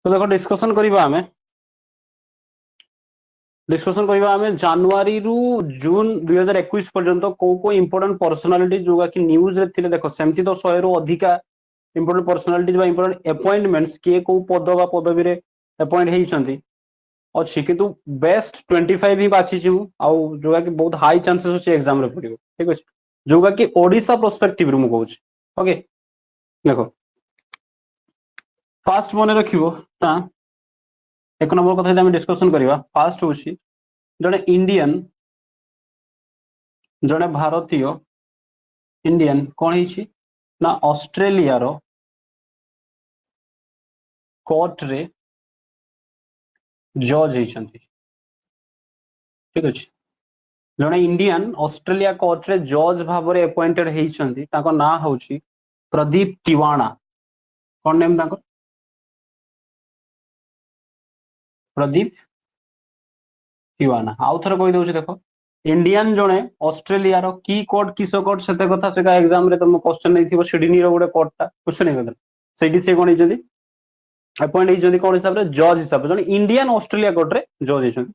तो देखो डिस्कशन करबा आमे जनवरी रु जून 2021 पर्यंत को इंपोर्टेंट पर्सनालिटी जोगा कि न्यूज रे थिले देखो सेमती तो 100 रु अधिका इंपोर्टेंट पर्सनालिटीज बा इंपोर्टेंट अपॉइंटमेंट्स के को पद बा पदवी रे अपॉइंट हेई छंती अछि किंतु बेस्ट 25 ही बाछि छु आउ जोगा कि बहुत हाई चांसेस अछि एग्जाम रे पड़िबो ठीक अछि जोगा कि ओडिसा पर्सपेक्टिव रे मु कहूछ ओके देखो फास्ट मने रखिबो ता एक नंबर कथा हम डिस्कशन करबा फास्ट होछि जने इंडियन जने भारतीय इंडियन कौन ही ना ऑस्ट्रेलिया रो कोर्ट रे जज होइछंती ठीक अछि जने इंडियन ऑस्ट्रेलिया कोर्ट रे जज भाबरे अपॉइंटेड होइछंती ताको ना होछि प्रदीप तिवाना कौन नेम ताको प्रदीप तिवाना आउ थरे कहि दउछि देखो इंडियन जने ऑस्ट्रेलिया रो की कोर्ट किसो कोर्ट सेते कथा सेका एग्जाम रे तुम क्वेश्चन नै थिबो सिडनी रो गुडे कोर्ट ता क्वेश्चन नै कथा सेठी से कोन हिजंती अपॉइंट हिजंती कोन हिसाब रे जज हिसाब जने इंडियन ऑस्ट्रेलिया कोर्ट रे जज हिजंती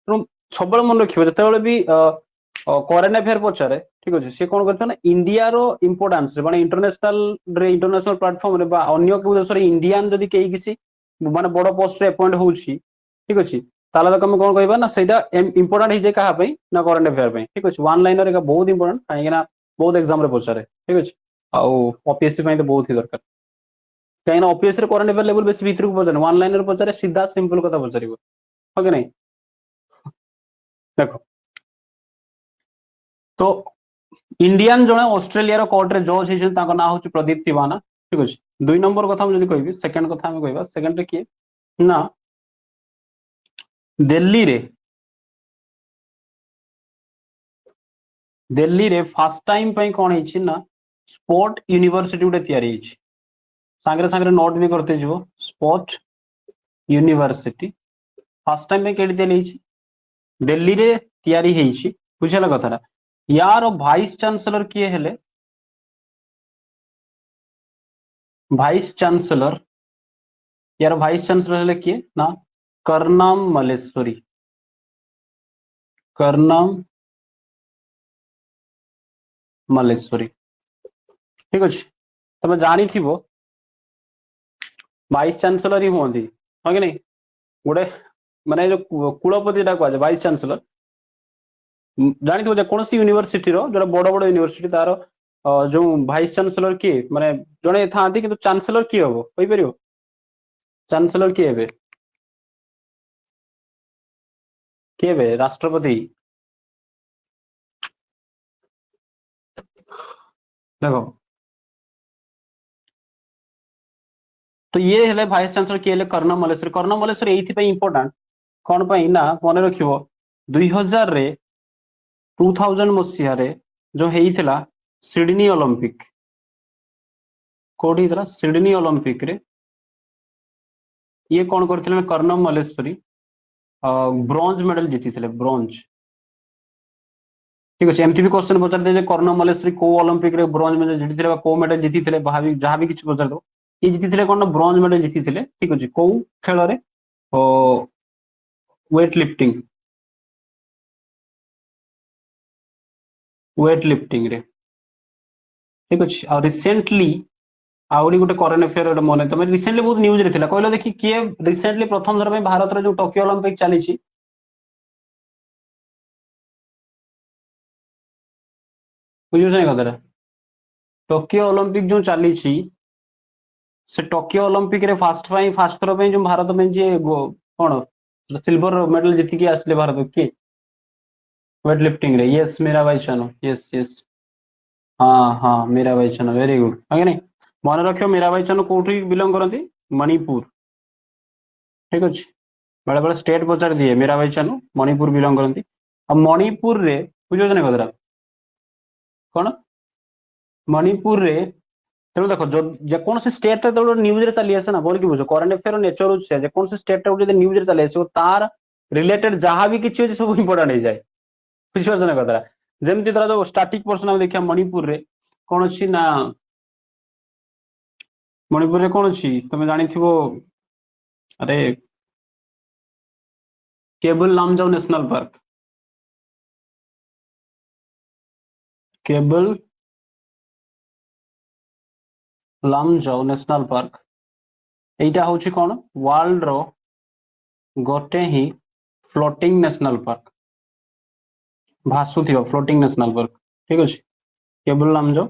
तो सबल मन रखिबो जतेबेले भी करेंट अफेयर पचारे ठीक अछि से कोन करथन इंडिया रो इंपोर्टेंस माने इंटरनेशनल प्लेटफॉर्म रे बा अन्य को देश रे इंडियन जदी केही किसी माने बड़ पोस्ट रे अपॉइंट होउछि ठीक अछि ताला कम कोन कहबा ना सेटा इंपोर्टेंट हि जे कहा पई ना करेंट अफेयर पई ठीक अछि वन लाइनर का बहुत इंपोर्टेंट काहे ना बहुत एग्जाम रे पचारे ठीक अछि आउ ओपीएससी पई तो बहुत ही दरकार काहे ना ओपीएससी रे करेंट अफेयर लेवल बेसी भीतर को पचारे वन लाइनर पचारे सीधा सिंपल कथा पचारिबो ओके नहीं देखो तो इंडियन जने ऑस्ट्रेलिया रो कोर्ट रे जज हिजन ताको ना होछि प्रदीप तिवाना ठीक अछि दुई नंबर कथा हम जदी कहबी सेकंड कथा हम कहबा सेकंड रे की ना दिल्ली रे फर्स्ट टाइम पई कोन हिछि ना स्पोर्ट यूनिवर्सिटी उडे तयारी हिछि सांगरे सांगरे नोट भी करते जिवो स्पोर्ट यूनिवर्सिटी फर्स्ट टाइम पे केडी देली हिछि दिल्ली रे तयारी हिछि बुझला कथारा यार वाइस चांसलर किए हेले वाइस चांसलर यार वाइस चांसलर हेले किए ना कर्णम मल्लेश्वरी कर्णम मल्लेश्वरी ठीक अछि तमे जानी थिबो वाइस चांसलर ही होंदी हो कि नहीं गोटे माने जो कुलपति डा कहजे वाइस चांसलर जानी थो कौन सी यूनिवर्सिटी रो जो बड़ बड़ यूनिवर्सिटी तार जो वाइस चांसलर किए माने जने था कि चांसलर किए हम कहि परियो चांसलर किए हेबे किए हेबे राष्ट्रपति देखो तो ये हेले वाइस चांसलर किए हेले कर्णम मल्लेश्वरी एथि पे इंपोर्टेंट कोन पे ना मने रखिबो 2000 रे 2000 मसिया रे जो हेइथिला सिडनी ओलंपिक कोडी थला सिडनी ओलंपिक रे ये कौन करथिले कर्णम मल्लेश्वरी ब्रोंज मेडल जीतीथिले ब्रोंज ठीक अछि एमती भी क्वेश्चन पचार दे जे कर्णम मल्लेश्वरी को ओलंपिक रे ब्रोंज मेडल जीतीथिले बा को मेडल जीतीथिले भाभी जहां भी किछ पचार दो ये जीतीथिले कोन ब्रोंज मेडल जीतीथिले ठीक अछि को खेल रे वेट लिफ्टिंग रे ठीक अछि और रिसेंटली आउरी गोटे करेंट अफेयर गोटे मन तुम रिसेंटली बहुत न्यूज रे थिला कहलो देखि किए रिसेंटली प्रथम थर पे भारत रे जो टोक्यो ओलंपिक चली छी बुझियो से कदरा टोक्यो ओलंपिक जो चली छी से टोक्यो ओलंपिक रे फास्ट थर पे जो भारत में जे कोन सिल्वर मेडल जीति के आसले भारत के वेट लिफ्टिंग रे यस मेरा भाई चनो यस यस हाँ हाँ मेरा भाई चनो वेरी गुड आगे नहीं मन रखियो मेरा भाई चनो कोठी बिलोंग करती मणिपुर ठीक अछि बड़े बड़े स्टेट पचार दिए मेरा भाई चानु मणिपुर बिलोंग करती अब मणिपुर रे बुझो ना कदरा कौन मणिपुर रे तेणु देख जो जेकोसी स्टेट रे न्यूज रे चली आसे ना बोल कि बुझो करेंट अफेयर नेचर होचे जेकोसी स्टेट रे न्यूज रे चली आसे तार रिलेटेड जहां भी किछि होचे सब इंपोर्टेंट हो जाए बुझियो ना कदरा जेमति तरा जो स्टैटिक पर्सन हम देखिया मणिपुर रे कोन अछि ना मणिपुर रे कोन अछि तमे जानि थिबो अरे Keibul Lamjao national park, Keibul Lamjao national park एटा हूँ कौन वर्ल्ड रो गोटे ही फ्लोटिंग नेशनल पार्क, भासुथिबा फ्लोटिंग नेशनल पार्क। ठीक अच्छे केबुल लामजाओ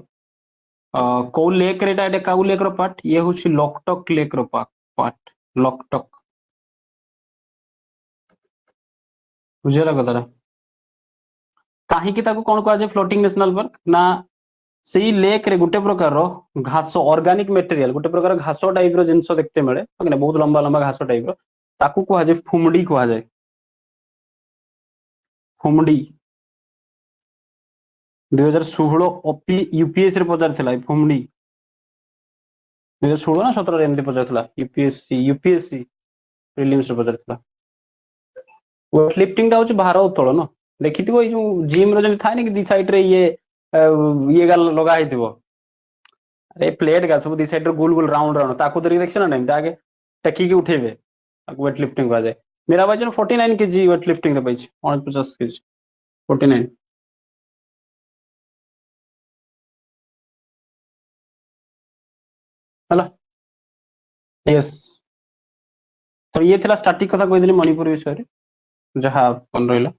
कौ लेक रे एटा काउ लेक रो पार्ट, ये हूँ लोकटक लेक रो पार्ट, लोकटक बुझेगा कथाटा कहीं कौन कह फ्लोटिंग नेशनल पार्क ना सेई लेक रे गोटे प्रकार घास ऑर्गेनिक मटेरियल गोटे प्रकार घास टाइप जिनस देखते मिले बहुत लंबा लंबा घास टाइप ताकू कह जाए फुमडी कह जाए, फुमडी 2016 ओपी यूपीएससी रे पचार फुमडी 2016 ना 17 एमती पचार यूपीएससी प्रीलिम्स रे पचार वेट लिफ्टिंग टा हूँ भार उत्तोलन देखि जो जिम रो जमी थाए कि दी साइड रे ये गाल लगा है अरे प्लेट का सब दी साइड रे गोल गोल राउंड राउंड ताकू धरिक देखछ ना नहीं आगे टेकी के उठेबे ताकू वेट लिफ्टिंग कहा जाए। मेरा वजन 49 केजी वेट लिफ्टिंग रे पाइछ 49 केजी 49 हला यस। तो ये थिला स्टैटिक कथा कहि देली मणिपुर विषय रे जहा कोन रहला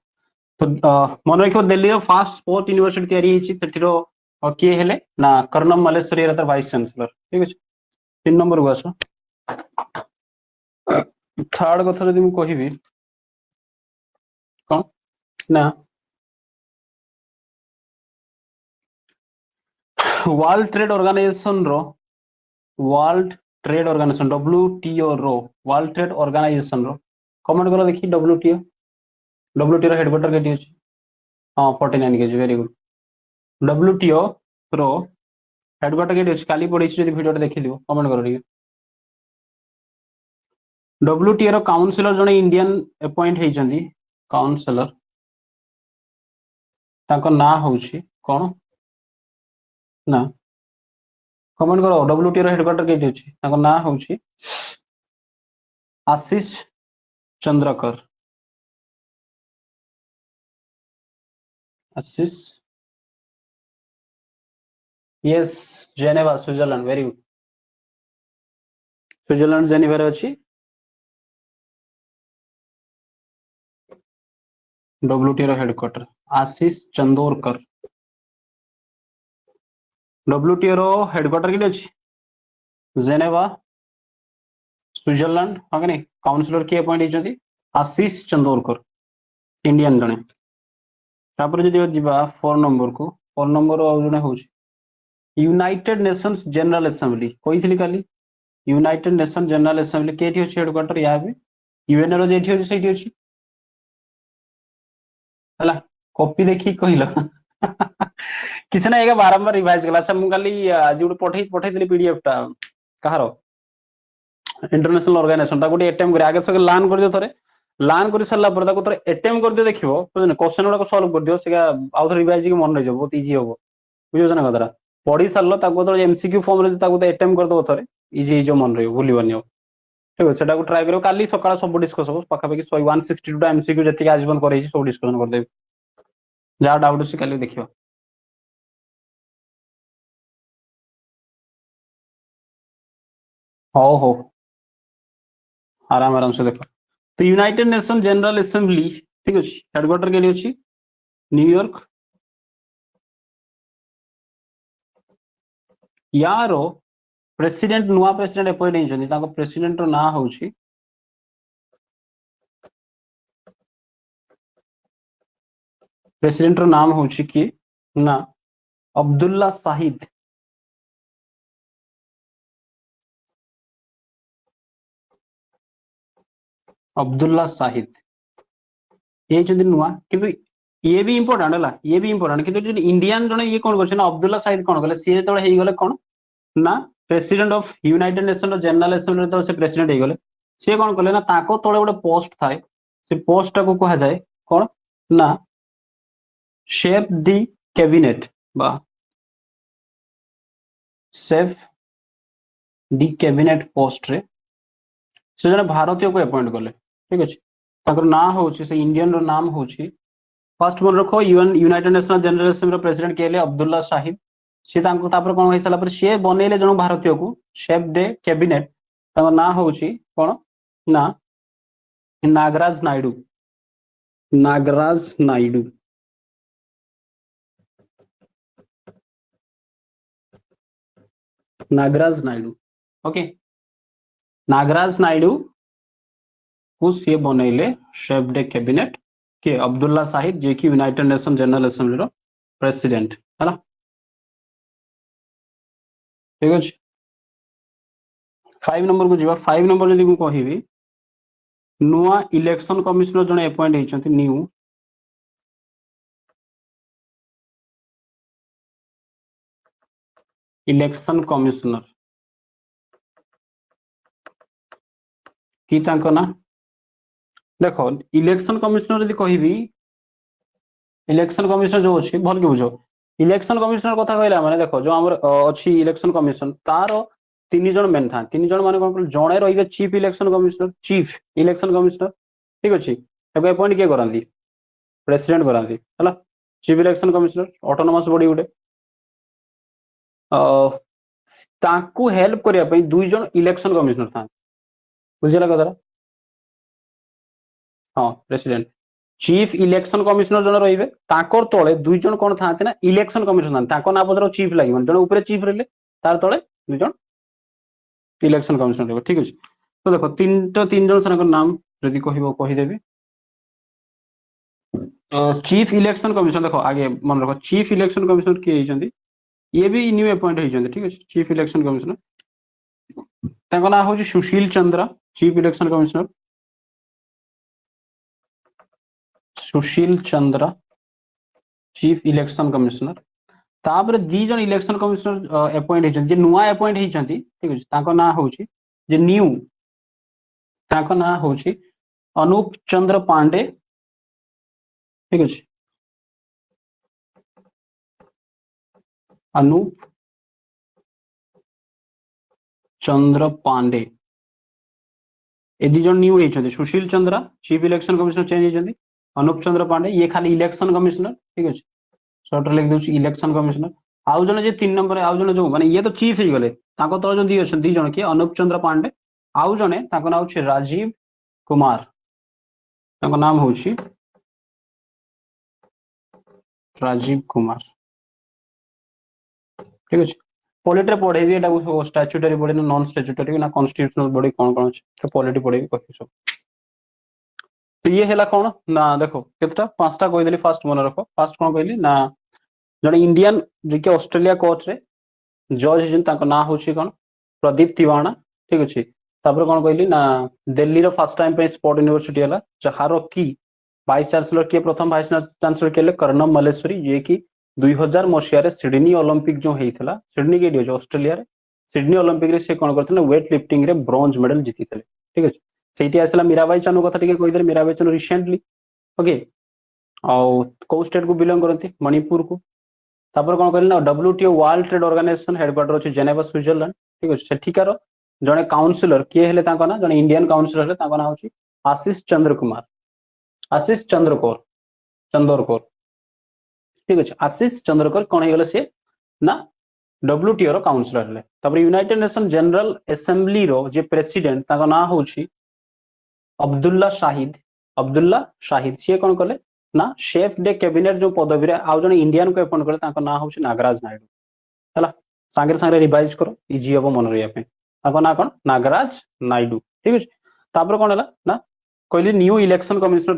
तो मन रखियो दिल्ली रो फास्ट स्पोर्ट यूनिवर्सिटी तयारी हिची तेथिरो किए हेले ना कर्णम मल्लेश्वरी रे वाइस चांसलर। ठीक अछि 3 नंबर को आसो थर्ड कथा जदि मु कहिबी कोन ना वर्ल्ड ट्रेड ऑर्गेनाइजेशन रो वर्ल्ड ट्रेड ऑर्गेनाइजेशन डब्ल्यूटीओ रो वर्ल्ड ट्रेड ऑर्गेनाइजेशन रो कमेंट करो देखी डब्ल्यूटीओ डब्ल्यूटीओ रो हेडक्वार्टर केटी अछि हां 49 केजी वेरी गुड डब्ल्यूटीओ रो हेडक्वार्टर केटी अछि काली पढी जदि वीडियो देखि लियो कमेंट करो ठीक डब्ल्यूटीओ रो काउंसिलर जने इंडियन अपॉइंट हेइचंदी काउंसिलर ताको ना होउछि कोन ना कमेंट करो डब्ल्यूटीओ रो हेडक्वार्टर केटी अछि ताको ना होउछि Ashish Chandrakar Ashish yes Geneva Switzerland very good Switzerland Geneva रे अछि डब्ल्यूटीओ रो हेडक्वार्टर आशीष चंदोरकर डब्ल्यूटीओ रो हेडक्वार्टर केटी अछि जेनेवा स्विट्जरलैंड हाँ कि नहीं काउंसिलर किए अपॉइंट होइछंती आशीष चंदोरकर इंडियन जने तापर जदि जिबा 4 नंबर को 4 नंबर और जने होउछि यूनाइटेड नेशंस जनरल असेंबली कहिथिली काली यूनाइटेड नेशन जनरल असेंबली केठी अछि हेडक्वार्टर या भी यूएन रो जेठी अछि सेठी अछि हला कॉपी देखि कहिलो किछ ना एगा बारंबार रिवाइज कला अच्छा मु काली आज गुड पठै दिली पीडीएफ टा कहारो इंटरनेशनल ऑर्गेनाइजेशन ता गोटे अटेम्प्ट करे आगे से लान कर दियो थरे लान कर सरला पर ताको थरे अटेम्प्ट कर दियो देखिबो बुझने क्वेश्चन गुडा सॉल्व कर दियो सेगा आउ थरे रिवाइज के मन रह जाबो बहुत इजी होबो बुझियो ना कतरा पढ़ी सरलो ताको तो एमसीक्यू फॉर्म रे ताको अटेम्प्ट कर दो थरे इजी जो मन रह भूलिबनी हो ठीक है सेटा को ट्राई करियो काली सकाळ सब डिस्कस हो पाखा पाखी 162 टा एमसीक्यू जति आज बन करे सब डिस्कशन कर देब जा डाउट से काली देखियो हो आराम आराम से देखो तो यूनाइटेड नेशन जनरल असेंबली ठीक अछि हेडक्वार्टर के लिए अछि न्यूयॉर्क यारो प्रेसिडेंट नुआ प्रेसिडेंट अपॉइंट हेइछन्ती ताको प्रेसिडेंट रो ना होउछि प्रेसिडेंट रो नाम होउछि कि ना अब्दुल्ला शाहिद अब्दुल्ला शाहिद ये चंदी नुआ किंतु ये भी इंपोर्टेंट हला ये भी इंपोर्टेंट किंतु जो इंडियन जने ये कोन करछन अब्दुल्ला शाहिद कोन गले सी जेतले हेइ गले कोन ना प्रेसिडेंट ऑफ यूनाइटेड नेशन रो जनरल असेंबली तो से प्रेसिडेंट हेइ गले से कोन करले ना ताको तळे गोटे पोस्ट थाए से पोस्ट टाको कहा जाए कोन ना शेफ दी कैबिनेट बा शेफ दी कैबिनेट पोस्ट रे से जने भारतीय को अपॉइंट कले ठीक अछि ताकर ना होछि से इंडियन रो नाम होछि फर्स्ट मन रखो United national general assembly president केले अब्दुल्ला शाहिद से तांको तापर कोन होई सला पर से बनेले जण भारतीय को शेफ डे कैबिनेट ताकर ना होछि कोन ना नागराज नायडू नागराज नायडू नागराज नायडू ओके नागराज नायडू को सी बनइले शेफ डे कैबिनेट के अब्दुल्ला शाहिद जे कि यूनाइटेड नेशन जनरल असेंबली रो प्रेसिडेंट है ठीक अच्छे 5 नंबर को जीवा 5 नंबर जदि कहबी नुआ इलेक्शन कमिश्नर जने अपॉइंट होइछंती न्यू इलेक्शन कमिश्नर की तांको ना देखो इलेक्शन कमिश्नर जदि कहबी इलेक्शन कमिश्नर जो अच्छी भल के बुझ इलेक्शन कमिश्नर कथा कहला माने देखो जो हमर अच्छी इलेक्शन कमिशन तार तीन जन मेन था तीन जन माने कोन जणे रहिबे chief election commissioner chief election commissioner ठीक अछि ताको अपॉइंट के करंदी प्रेसिडेंट करंदी हला chief election commissioner autonomous body गुटे ताकू हेल्प करिया पई दुई जन इलेक्शन कमिश्नर था बुझिला कदरा हां प्रेसिडेंट चीफ इलेक्शन कमिश्नर जन रहिबे ताकर तळे दुई जन कोन थाते ना इलेक्शन कमिश्नर ताको ना पदर चीफ लागिवन जन ऊपर चीफ रहले तार तळे दुई जन इलेक्शन कमिश्नर रहबे ठीक अछि तो देखो तीन जन सनकर नाम जदि कहिबो कहि देबे चीफ इलेक्शन कमिश्नर देखो आगे मन रखो चीफ इलेक्शन कमिश्नर के हिजंदी ये भी न्यू अपॉइंट हिजंदी ठीक अछि चीफ इलेक्शन कमिश्नर ताको ना होछि सुशील चंद्रा चीफ इलेक्शन कमिश्नर सुशील चंद्रा चीफ इलेक्शन कमिश्नर तापर दी जन इलेक्शन कमिश्नर अपॉइंट होइछन जे नुआ अपॉइंट होइछंती ठीक अछि ताको ना होछि जे न्यू ताको ना होछि अनूप चंद्र पांडे ठीक अछि अनूप चंद्र पांडे ए दी जन न्यू होइछंती Sushil Chandra chief election commissioner change होइछंती अनूप चंद्र पांडे ये खाली इलेक्शन कमिश्नर ठीक अछि शॉर्ट लिख दउछि इलेक्शन कमिश्नर आउ जने जे 3 नंबर आउ जने जो माने ये तो चीफ ही गले ताको तळ जो दी अछन दी जन के अनूप चंद्र पांडे आउ जने ताको नाम छै राजीव कुमार ताको नाम होछि राजीव कुमार ठीक अछि पॉलिटी रे पढेबी एटा स्टैट्यूटरी बॉडी ना नॉन स्टैट्यूटरी ना कॉन्स्टिट्यूशनल बॉडी कोन कोन अछि तो पॉलिटी पढेबी कहि सब तो ये हैला कोन ना देखो केतटा पांचटा कहि देली फर्स्ट मन रखो फर्स्ट कोन कहली ना जने इंडियन जे के ऑस्ट्रेलिया कोर्ट रे जज जिन ताको ना होछि कोन प्रदीप तिवाना ठीक अछि तापर कोन कहली ना दिल्ली रो फर्स्ट टाइम पे स्पोर्ट यूनिवर्सिटी हला जहारो की वाइस चांसलर के प्रथम वाइस चांसलर केले कर्णम मल्लेश्वरी जे कि 2000 मसिया रे सिडनी ओलंपिक जो हेइथला सिडनी के जो ऑस्ट्रेलिया रे सिडनी ओलंपिक रे से कोन करथले वेट लिफ्टिंग रे ब्रोंज मेडल जीतिथले ठीक अछि सेठी आसला मीराबाई चानू कथा टिके कहि दे मीराबाई चानू रिसेंटली ओके और को स्टेट को बिलोंग करती मणिपुर को तापर कोन कहली ना WTO World Trade Organization headquarter अछि जेनेवा स्विट्जरलैंड ठीक अछि सेठिकार जने काउंसिलर के हेले ताको ना जने इंडियन काउंसिलर हेले ताको ना होछि आशीष चंद्र कुमार आशीष चंद्रकोर चंद्रकोर ठीक अछि आशीष चंद्रकोर कोन हे गेले से ना डब्ल्यूटीओ रो काउंसिलर हेले तापर यूनाइटेड नेशन जनरल असेंबली रो जे प्रेसिडेंट ताको ना होछि अब्दुल्ला शाहिद से कोन कले ना शेफ डे कैबिनेट जो पदवी रे आउ जने इंडियन को अपॉइंट कले ताको ना होछि नागराज नायडू हला सांगे सांगे रिवाइज करो इजी हबो मन रिया पे ताको ना कोन नागराज नायडू ठीक अछि तापर कोन हला ना कहली न्यू इलेक्शन कमिश्नर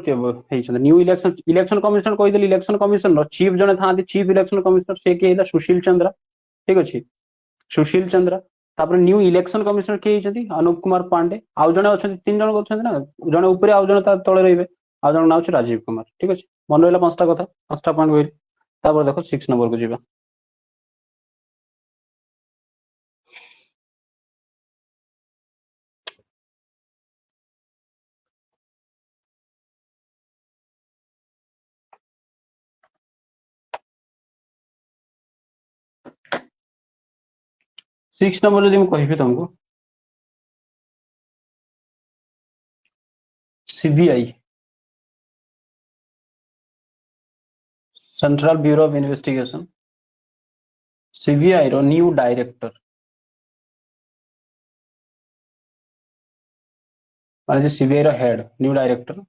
हेइछन न्यू इलेक्शन कमिश्नर कहि देली इलेक्शन कमिश्नर चीफ जने थांती चीफ इलेक्शन कमिश्नर से के हेला सुशील चंद्रा ठीक अछि सुशील चंद्रा तापर न्यू इलेक्शन कमिश्नर के हेइछंती अनूप कुमार पांडे आउ जने अछंती तीन जन अछंती ना जने ऊपर आउ जने ता तळे रहिबे आउ जने नाम छै राजीव कुमार ठीक अछि मन रहला पांचटा कथा पांचटा पॉइंट कहली तापर देखो 6 नंबर को जीवा 6 नंबर जदि मु कहिबे तुमको CBI, Central Bureau of Investigation, CBI रो न्यू डायरेक्टर माने सीबीआई रो हेड न्यू डायरेक्टर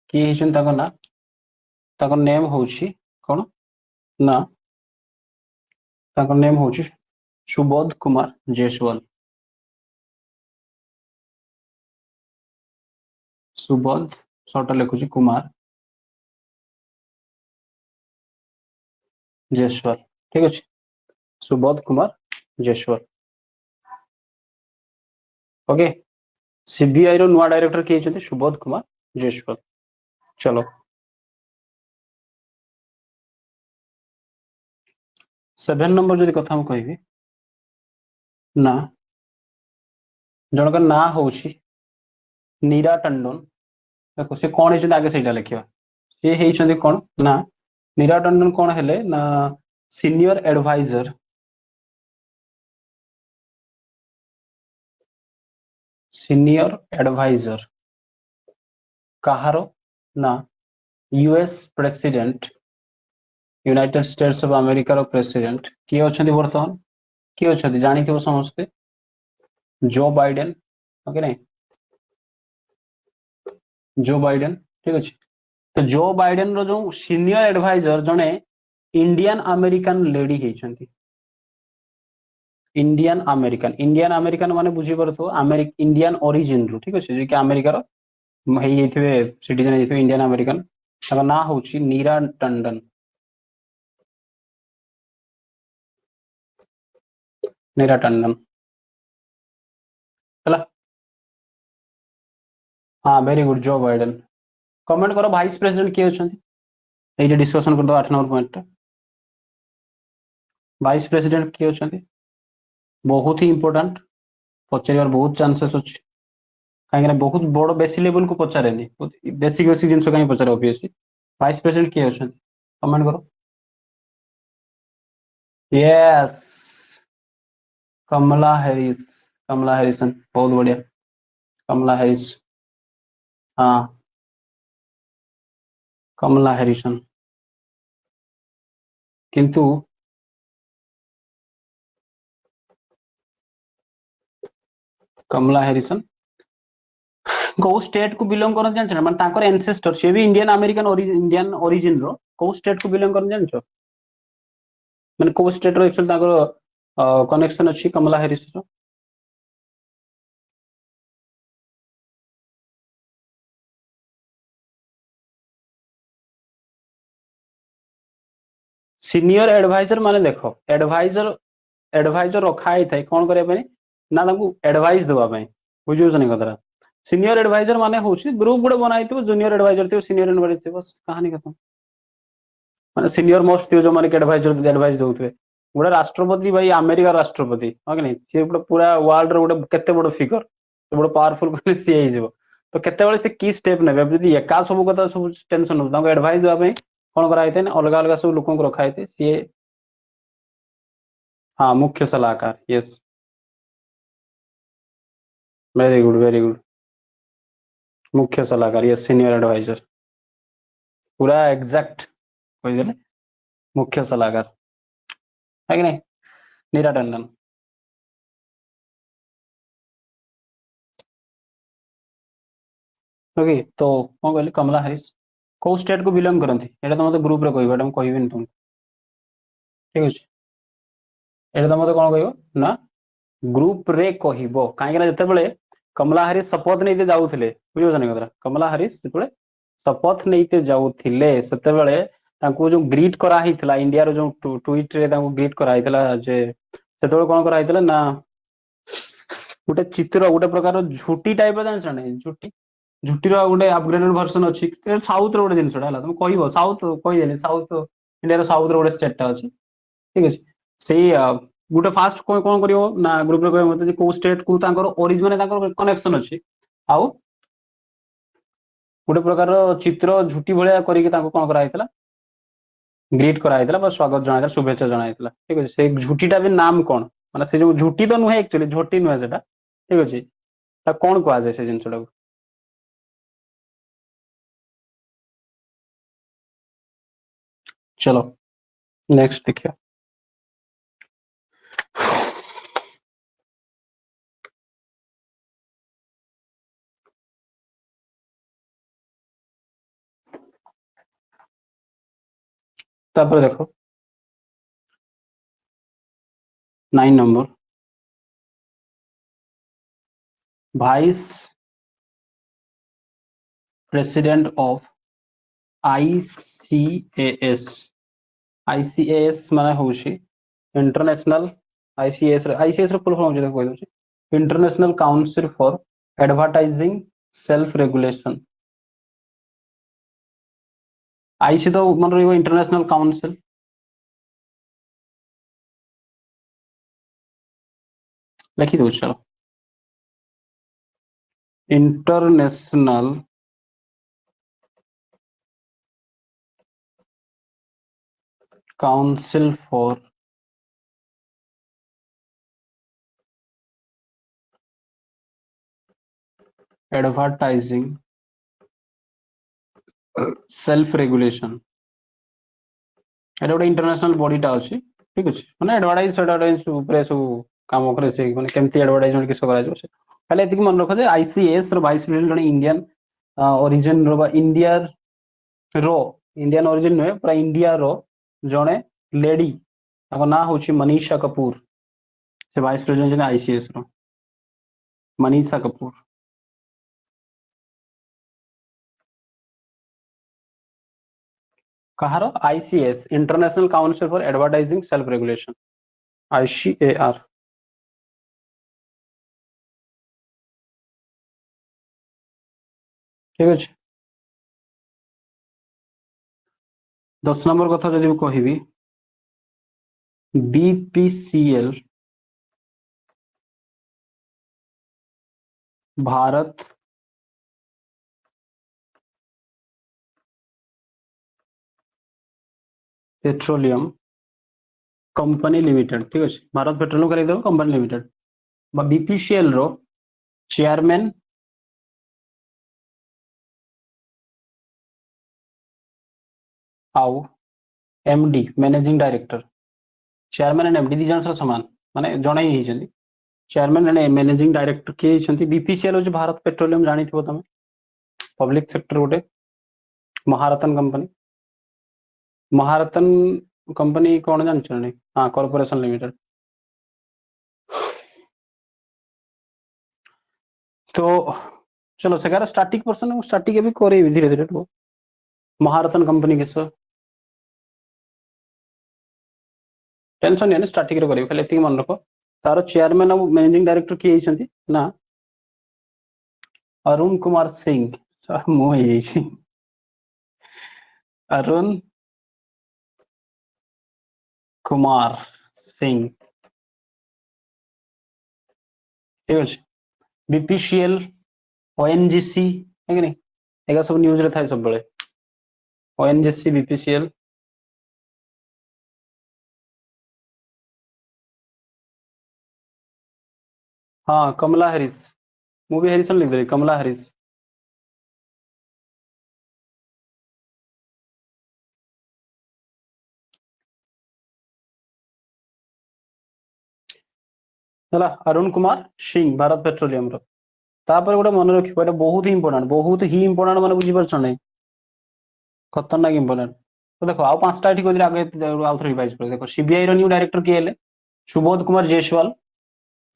किए हिचन ताको ना ताको नेम होची कोन ना ताको नेम होची सुबोध कुमार जायसवाल, सुबोध शॉर्ट लिखुची कुमार जायसवाल, ठीक अछि सुबोध कुमार जायसवाल। ओके, सीबीआई रो नुआ डायरेक्टर किए छथि सुबोध कुमार जायसवाल। चलो 7 नंबर जदि कथा हम कहिबी ना जनकर ना होची नीरा टंडन, देखो से कौन है आगे से लिखा सी होती कौन ना नीरा टंडन कौन हेले ना सीनियर एडवाइजर कहारो ना US president United States of America रो प्रेसिडेंट किए अछंती वर्तमान किए अछंती जानी थो समस्ते जो बाइडेन, ओके नहीं जो बाइडेन, ठीक अच्छे तो जो बाइडेन रो जो सीनियर एडवाइजर जने इंडियन अमेरिकन लेडी होती इंडियन अमेरिकन माने बुझी पारथो इंडियन ओरिजिन रू, ठीक अच्छे जो अमेरिकार सिटीजन इंडियन अमेरिकन ना हूँ नीरा टंडन, नीरा टंडन है। हाँ very good Joe Biden. Comment करो भाइस प्रेसिडेंट किए अच्छा ये डिस्कशन कर दो 8 नंबर पॉइंट भाइस प्रेसिडेंट किए अच्छा बहुत ही इंपोर्टेंट पचार बहुत चांसेस अच्छे कहीं बहुत बड़ बेसी लेवल को पचारे बेसिक बेसिक जिन कहीं पचारे ऑब्वियसली भाइस प्रेसिडेंट किए अच्छा कमेंट करो यस कमला हैरिसन बहुत बढ़िया कमला हैरिस हाँ कमला हैरिसन किंतु कमला हैरिसन कौ स्टेट को बिलोंग करन जानछ माने ताकर एंसेस्टर से भी इंडियन ओरिजिन रो कौ स्टेट को बिलोंग करन जानछ माने कौ स्टेट रो एक्चुअली ताकर कनेक्शन अछि कमला हैरिस रो सीनियर एडवाइजर माने देखो एडवाइजर रखा ही थाए कोन करे पे ना तांकू एडवाइस देबा पे बुझियो जने कतरा सीनियर एडवाइजर माने होछि ग्रुप गुडे बनाई थो जूनियर एडवाइजर थो सीनियर एडवाइजर थो बस कहानी खत्म माने सीनियर मोस्ट थो जो माने एडवाइजर एडवाइस दोथवे गोटे राष्ट्रपति भाई अमेरिका राष्ट्रपति हां कि नहीं सी पूरा वर्ल्ड रो गोटे केते बड़ फिगर तो बड़ पावरफुल कोने सी आइ जिवो तो केते बळे से की स्टेप नेबे जदी एका सब कथा सब टेंशन हो तांको एडवाइस देबा पे कोन करा आइते अलग अलग सब लोगों को रखा आइते सी हाँ मुख्य सलाहकार यस वेरी गुड मुख्य सलाहकार यस सीनियर एडवाइजर पूरा एग्जैक्ट कोई देले मुख्य सलाहकार है कि नहीं नीरा टंडन ओके तो कौन कहले कमला हैरिस कौ स्टेट को बिलोंग करती एटा तो मते ग्रुप रे कहबा एटा हम कहबिनी तुम ठीक अछि एटा तो मते कोन कहबो ना ग्रुप रे कहबो काहे ना जते बेले कमला हैरिस शपथ नैते जाउथिले बुझियो जने कतरा कमला हैरिस जते बेले शपथ नैते जाउथिले सेते बेले तांको जो ग्रीट करा हितला इंडिया रो जो ट्वीट रे तांको ग्रीट करा हितला जे सेते बेले कोन करा हितला ना गोटे चित्र गोटे प्रकार झुटी टाइप जानछ ना झुटी झुटीर गोटे अपग्रेडेड वर्जन अछि साउथ रो गोटे जिनसटा हला तुम कहबो साउथ कहि साउथ इंडिया रो साउथ रो गोटे स्टेट टा अछि ठीक अछि सेही गोटे फास्ट कोन करियो ना ग्रुप रे कहबो मते जे को स्टेट को तांकर ओरिजिन माने तांकर कनेक्शन अछि आउ गोटे प्रकार चित्र झुटी भलिया करिके तांको कोन करा हितला ग्रीट करा हितला बस स्वागत जणाइला शुभेच्छा जणाइला ठीक अछि से झुटीटा भी नाम कोन माने से जो झुटी तो नुहे एक्चुअली झोटी नुहे सेटा ठीक अछि ता कोन को आ जाय से जिनसटा चलो नेक्स्ट देखिए। तापर देखो 9 number vice president of ICAS. ICAS माने होउची इंटरनेशनल आईसीएस रो फुल फॉर्म जे कोइ दोची international council for advertising self regulation. IC तो मन रहिबो इंटरनेशनल काउंसिल, लिखि दो चलो international council for advertising self regulation. एटा गोटे इंटरनेशनल बॉडीटा अछि ठीक अछि माने एडवर्टाइज ऊपर सब काम करे से माने केमती एडवर्टाइजमेंट किस करा जो से खाली एतिक मन रखो जे आईसीएस रो वाइस प्रेसिडेंट जने इंडियन ओरिजिन रो बा इंडिया रो इंडियन ओरिजिन नुहे पूरा इंडिया रो जने लेडी ताको ना होछि मनीषा कपूर से वाइस प्रेसिडेंट जने आईसीएस रो मनीषा कपूर। कहारो ICS international council for advertising self regulation ICAR. ठीक अछि 10 नंबर कथा जदि कहबी BPCL Bharat petroleum company limited ठीक अछि भारत पेट्रोलियम कर दो कंपनी लिमिटेड बीपीसीएल रो चेयरमैन आउ MD managing director chairman and MD दी जन समान माने जणे ही छथि चेयरमैन एंड मैनेजिंग डायरेक्टर के छथि बीपीसीएल जो भारत पेट्रोलियम जानी थो तमे पब्लिक सेक्टर गोटे महारत्न कंपनी महारत्न कंपनी कौन जान छनी हां कॉर्पोरेशन लिमिटेड। तो चलो सेगार स्टैटिक पर्सन स्टैटिक भी करे धीरे धीरे तो महारत्न कंपनी के सर टेंशन नहीं स्टार्टिंग रे करियो खाली एतिक मन रखो तार चेयरमैन और मैनेजिंग डायरेक्टर किए छथि ना अरुण कुमार सिंह सर मो हे छी अरुण कुमार सिंह ठीक अछि बीपीसीएल ओएनजीसी है कि नहीं एगा सब न्यूज रे थाय सब बेले ओएनजीसी बीपीसीएल हाँ कमला हैरिस मूवी हैरिसन लिख दे कमला हैरिस हला अरुण कुमार सिंह भारत पेट्रोलियम रो तापर गोटे मन रखिबो एटा बहुत ही इंपोर्टेंट माने बुझी परछ नै खतरनाक इंपोर्टेंट तो देखो आउ पांचटा एठी कोइ आगे आउ थ्री रिवाइज कर देखो सीबीआई रो न्यू डायरेक्टर के हेले सुबोध कुमार जायसवाल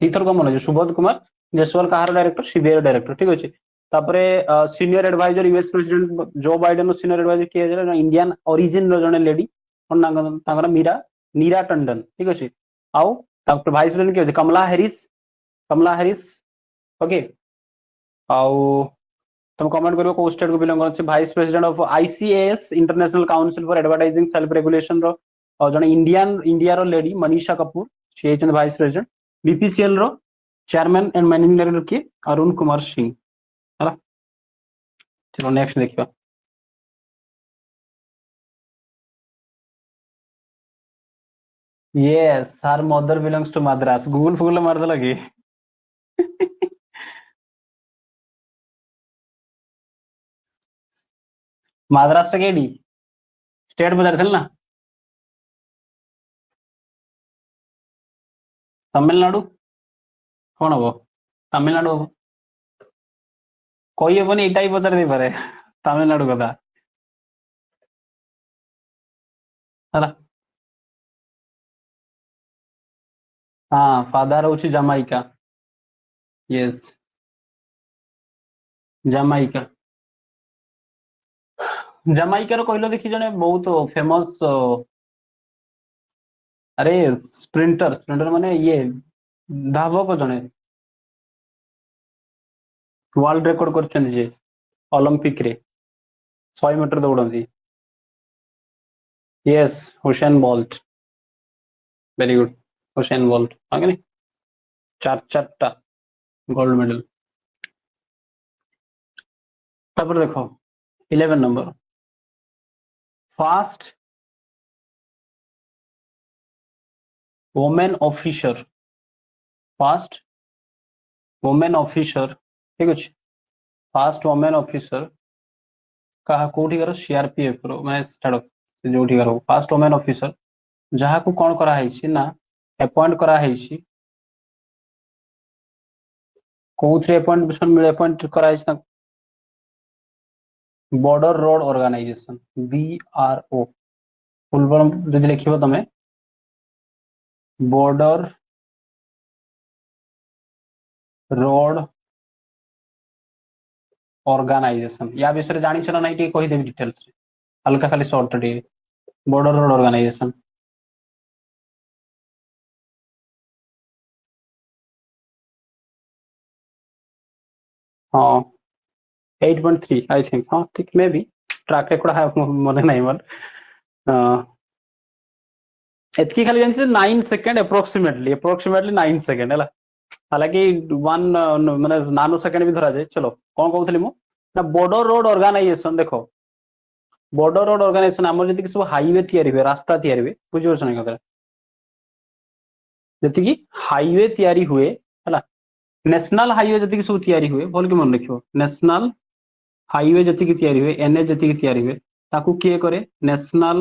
इथर को मन सुबोध कुमार जायसवाल कहार डायरेक्टर सीबीआई रो डायरेक्टर ठीक अछि तापरे senior advisor US president Joe Biden रो सीनियर एडवाइजर के इंडियन ओरिजिन रो जने लेडी कोन तांगर मीरा नीरा टंडन ठीक अछि आउ तापर वाइस प्रेसिडेंट के कमला हैरिस ओके आउ तुम कमेंट करियो को स्टेट को बिलोंग करछ vice president of ICAS international council for advertising self regulation रो और जने इंडिया रो lady Manisha Kapoor C H vice president BPCL रो चेयरमैन एंड मैनेजिंग डायरेक्टर के अरुण कुमार सिंह है चलो नेक्स्ट देखियो yes her mother belongs to Madras Google फुगल मार दे लगी मद्रास टा केडी स्टेट बजार थल ना तमिलनाडु कौन हम? तमिलनाडु हम कही हेनी एटा ही पचार दे पारे तमिलनाडु कथा है। हाँ फादर हूँ जमाइका। Yes Jamaica. जमाइकार कहल देखी जने बहुत फेमस अरे स्प्रिंटर स्प्रिंटर माने ये धावक जने वर्ल्ड रेकॉर्ड करछन जे ओलंपिक रे 100 मीटर दौड़ती। Yes Usain Bolt very good Usain Bolt आगे नहीं चार चारटा गोल्ड मेडल। तापर देखो 11 number fast women officer fast women officer ठीक अच्छे फास्ट वोमेन ऑफिसर कहा कोठिकार सीआरपीएफ रो माने छाड़ जोठिकार फास्ट वोमेन ऑफिसर जहाँ को कौन करा है ना अपॉइंट करा है कौन अपॉइंट करा है Border Road Organization BRO full form जदि लिखिबो तमे बॉर्डर रोड ऑर्गेनाइजेशन या विषय जानी ना नहीं कही देबी डिटेल्स रे हल्का खाली शॉर्ट टे बॉर्डर रोड ऑर्गेनाइजेशन हाँ 8.3 आई थिंक हाँ ठीक मे भी ट्रैक रिकॉर्ड है मन नहीं मन एतकी खाली जानी 9 सेकंड अप्रोक्सीमेटली अप्रोक्सीमेटली 9 सेकंड है हालांकि 1 माने नानो सेकंड भी धरा जाए चलो कौन कहूली मु ना बॉर्डर रोड ऑर्गेनाइजेशन देखो बॉर्डर रोड ऑर्गेनाइजेशन आम जी सब हाईवे तैयारी हुए रास्ता तैयारी हुए बुझीपार ना कथा जी हाईवे तैयारी हुए है नेशनल हाईवे जी सब तैयारी हुए भल कि मन रखियो नेशनल हाईवे जी तैयारी हुए एनएच जी तैयारी हुए ताकू किए करे national